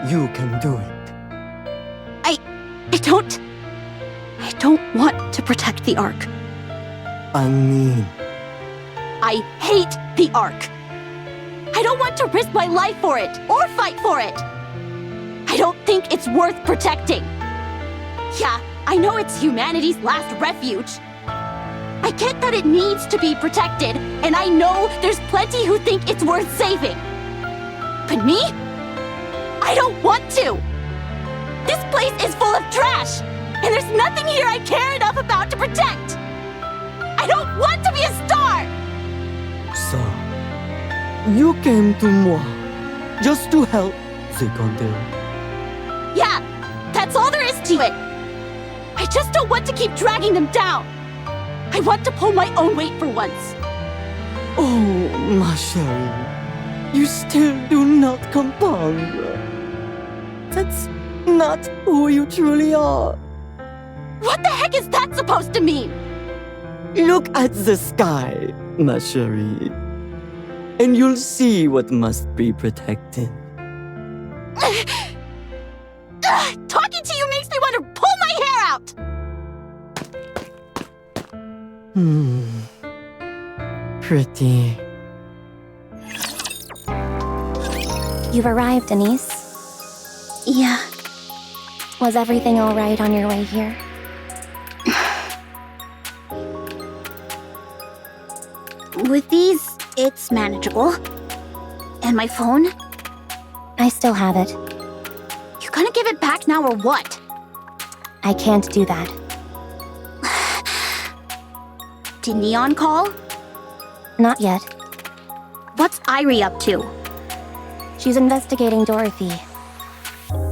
you can do it. I don't want to protect the Ark. Annie. I hate the Ark. I don't want to risk my life for it, or fight for it. I don't think it's worth protecting. Yeah, I know it's humanity's last refuge. I get that it needs to be protected, and I know there's plenty who think it's worth saving. But me? I don't want to. This place is full of trash, and there's nothing here I care enough about to protect. I don't want to be a star! You came to moi just to help the Condor. Yeah, that's all there is to it. I just don't want to keep dragging them down. I want to pull my own weight for once. Oh, ma chérie, you still do not comprendre. That's not who you truly are. What the heck is that supposed to mean? Look at the sky, ma chérie, and you'll see what must be protected. Talking to you makes me want to pull my hair out! Pretty. You've arrived, Denise. Yeah. Was everything all right on your way here? With these, it's manageable. And my phone? I still have it. You gonna give it back now or what? I can't do that. Did Neon call? Not yet. What's Irie up to? She's investigating Dorothy.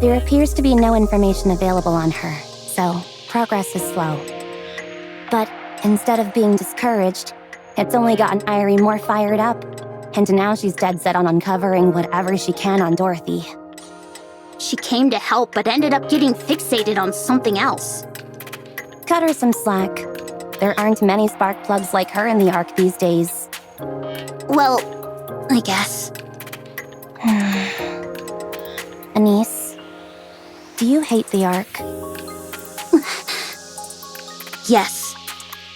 There appears to be no information available on her, so progress is slow. But instead of being discouraged, it's only gotten Irie more fired up, and now she's dead set on uncovering whatever she can on Dorothy. She came to help, but ended up getting fixated on something else. Cut her some slack. There aren't many spark plugs like her in the Ark these days. Well, I guess. Anise, do you hate the Ark? Yes.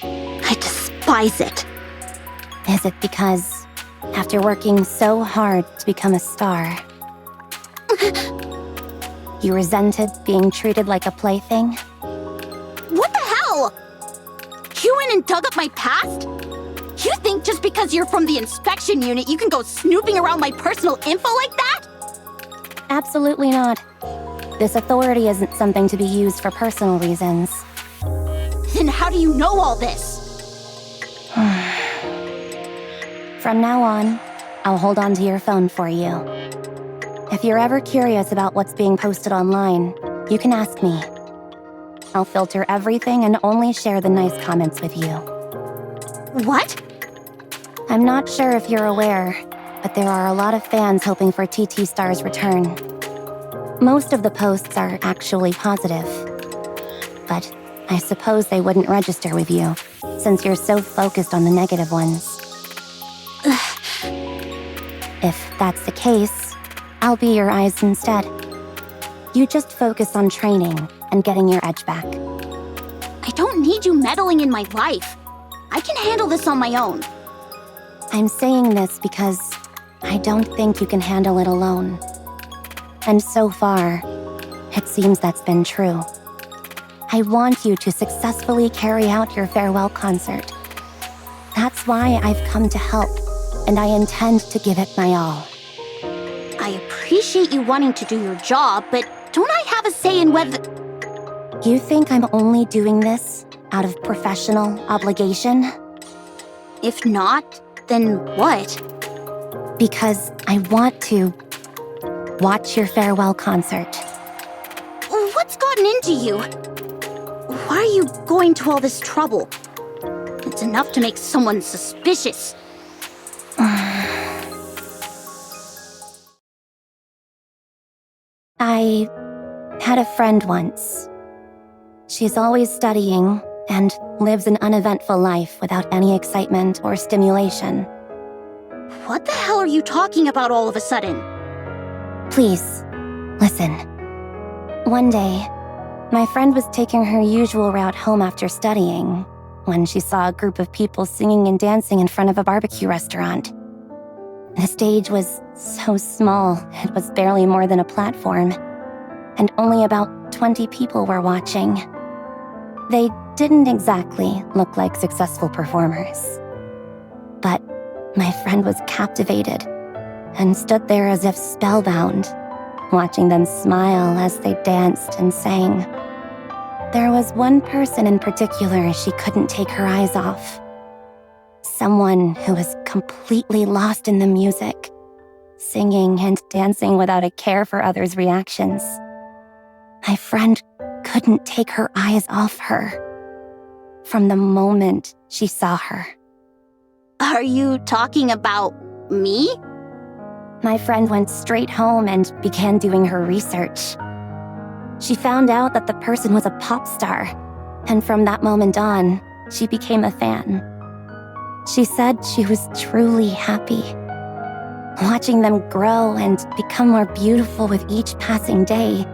I despise it. Is it because, after working so hard to become a star, you resented being treated like a plaything? What the hell? You went and dug up my past? You think just because you're from the inspection unit you can go snooping around my personal info like that? Absolutely not. This authority isn't something to be used for personal reasons. Then how do you know all this? From now on, I'll hold on to your phone for you. If you're ever curious about what's being posted online, you can ask me. I'll filter everything and only share the nice comments with you. What? I'm not sure if you're aware, but there are a lot of fans hoping for TT Star's return. Most of the posts are actually positive. But I suppose they wouldn't register with you, since you're so focused on the negative ones. If that's the case, I'll be your eyes instead. You just focus on training and getting your edge back. I don't need you meddling in my life. I can handle this on my own. I'm saying this because I don't think you can handle it alone. And so far, it seems that's been true. I want you to successfully carry out your farewell concert. That's why I've come to help, and I intend to give it my all. I appreciate you wanting to do your job, but don't I have a say in whether... You think I'm only doing this out of professional obligation? If not, then what? Because I want to watch your farewell concert. What's gotten into you? Why are you going to all this trouble? It's enough to make someone suspicious. I had a friend once. She's always studying and lives an uneventful life without any excitement or stimulation. What the hell are you talking about all of a sudden? Please, listen. One day, my friend was taking her usual route home after studying when she saw a group of people singing and dancing in front of a barbecue restaurant. The stage was so small, it was barely more than a platform, and only about 20 people were watching. They didn't exactly look like successful performers. But my friend was captivated and stood there as if spellbound, watching them smile as they danced and sang. There was one person in particular she couldn't take her eyes off. Someone who was completely lost in the music, singing and dancing without a care for others' reactions. My friend couldn't take her eyes off her from the moment she saw her. Are you talking about me? My friend went straight home and began doing her research. She found out that the person was a pop star, and from that moment on, she became a fan. She said she was truly happy. Watching them grow and become more beautiful with each passing day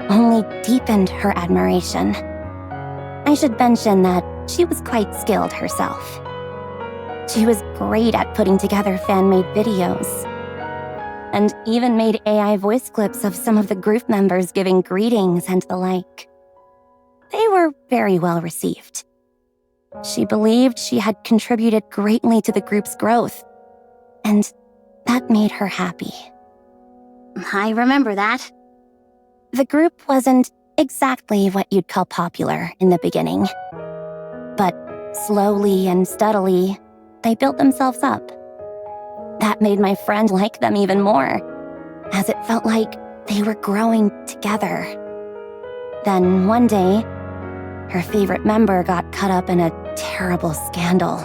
only deepened her admiration. I should mention that she was quite skilled herself. She was great at putting together fan-made videos, and even made AI voice clips of some of the group members giving greetings and the like. They were very well received. She believed she had contributed greatly to the group's growth, and that made her happy. I remember that. The group wasn't exactly what you'd call popular in the beginning, but slowly and steadily, they built themselves up. That made my friend like them even more, as it felt like they were growing together. Then one day, her favorite member got caught up in a terrible scandal.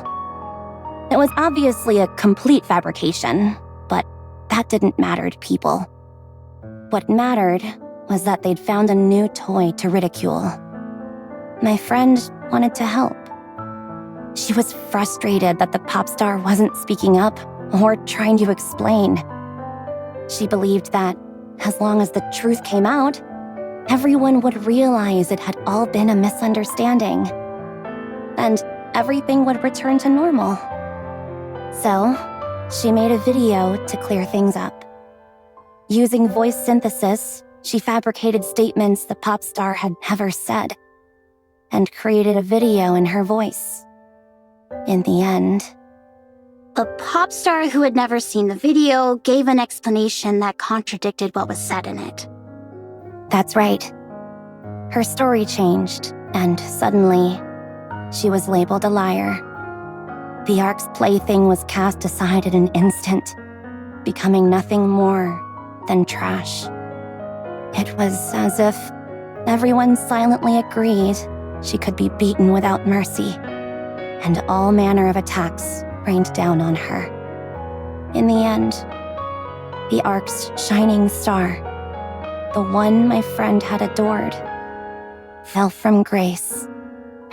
It was obviously a complete fabrication, but that didn't matter to people. What mattered was that they'd found a new toy to ridicule. My friend wanted to help. She was frustrated that the pop star wasn't speaking up or trying to explain. She believed that, as long as the truth came out, everyone would realize it had all been a misunderstanding, and everything would return to normal. So, she made a video to clear things up. Using voice synthesis, she fabricated statements the pop star had never said, and created a video in her voice. In the end, The pop star who had never seen the video gave an explanation that contradicted what was said in it. that's right. Her story changed, and suddenly, she was labeled a liar. The Ark's plaything was cast aside in an instant, becoming nothing more than trash. It was as if everyone silently agreed she could be beaten without mercy, and all manner of attacks rained down on her. In the end, the Ark's shining star, the one my friend had adored, fell from grace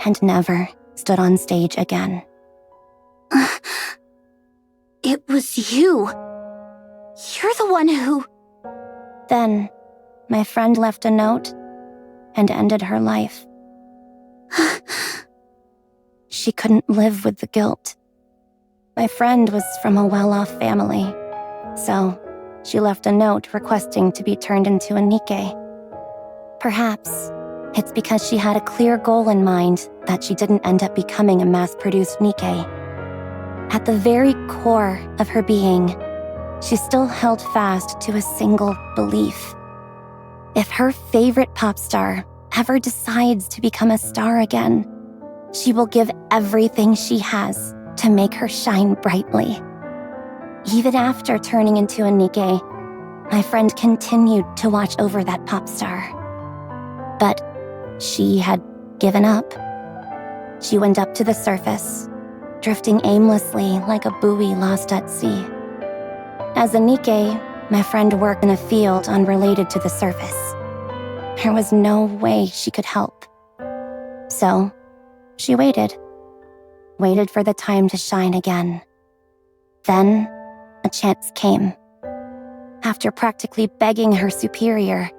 and never stood on stage again. It was you. You're the one who... Then, my friend left a note and ended her life. She couldn't live with the guilt. My friend was from a well-off family, so she left a note requesting to be turned into a Nikke. Perhaps it's because she had a clear goal in mind that she didn't end up becoming a mass-produced Nikke. At the very core of her being, she still held fast to a single belief. If her favorite pop star ever decides to become a star again, she will give everything she has to make her shine brightly. Even after turning into a Nikke, my friend continued to watch over that pop star. But she had given up. She went up to the surface, drifting aimlessly like a buoy lost at sea. As a Nikke, my friend worked in a field unrelated to the surface. There was no way she could help. So, she waited for the time to shine again. Then, a chance came. After practically begging her superior,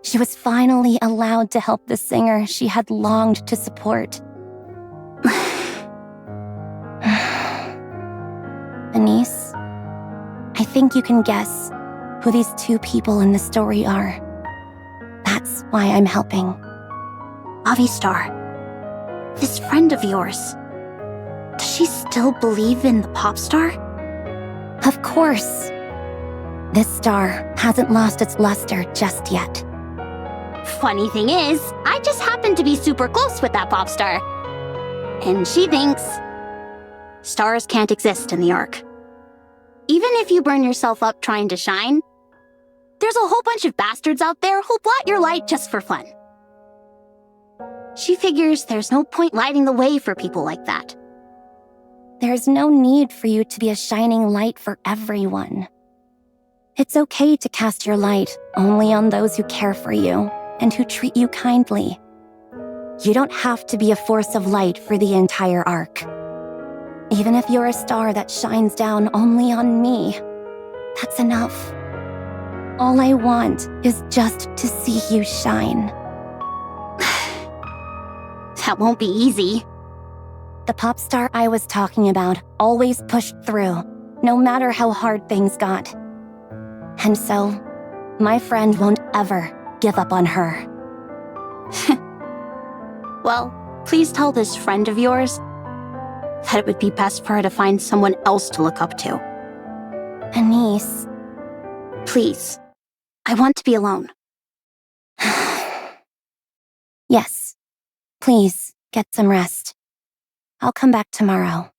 she was finally allowed to help the singer she had longed to support. Anise, I think you can guess who these two people in the story are. That's why I'm helping. Avistar. This friend of yours. Does she still believe in the pop star? Of course. This star hasn't lost its luster just yet. Funny thing is, I just happen to be super close with that pop star. And she thinks... Stars can't exist in the Ark. Even if you burn yourself up trying to shine, there's a whole bunch of bastards out there who'll blot your light just for fun. She figures there's no point lighting the way for people like that. There's no need for you to be a shining light for everyone. It's okay to cast your light only on those who care for you and who treat you kindly. You don't have to be a force of light for the entire Ark. Even if you're a star that shines down only on me, that's enough. All I want is just to see you shine. That won't be easy. The pop star I was talking about always pushed through, no matter how hard things got. And so, my friend won't ever give up on her. Well, please tell this friend of yours that it would be best for her to find someone else to look up to. Anise. Please. I want to be alone. Yes. Please, get some rest. I'll come back tomorrow.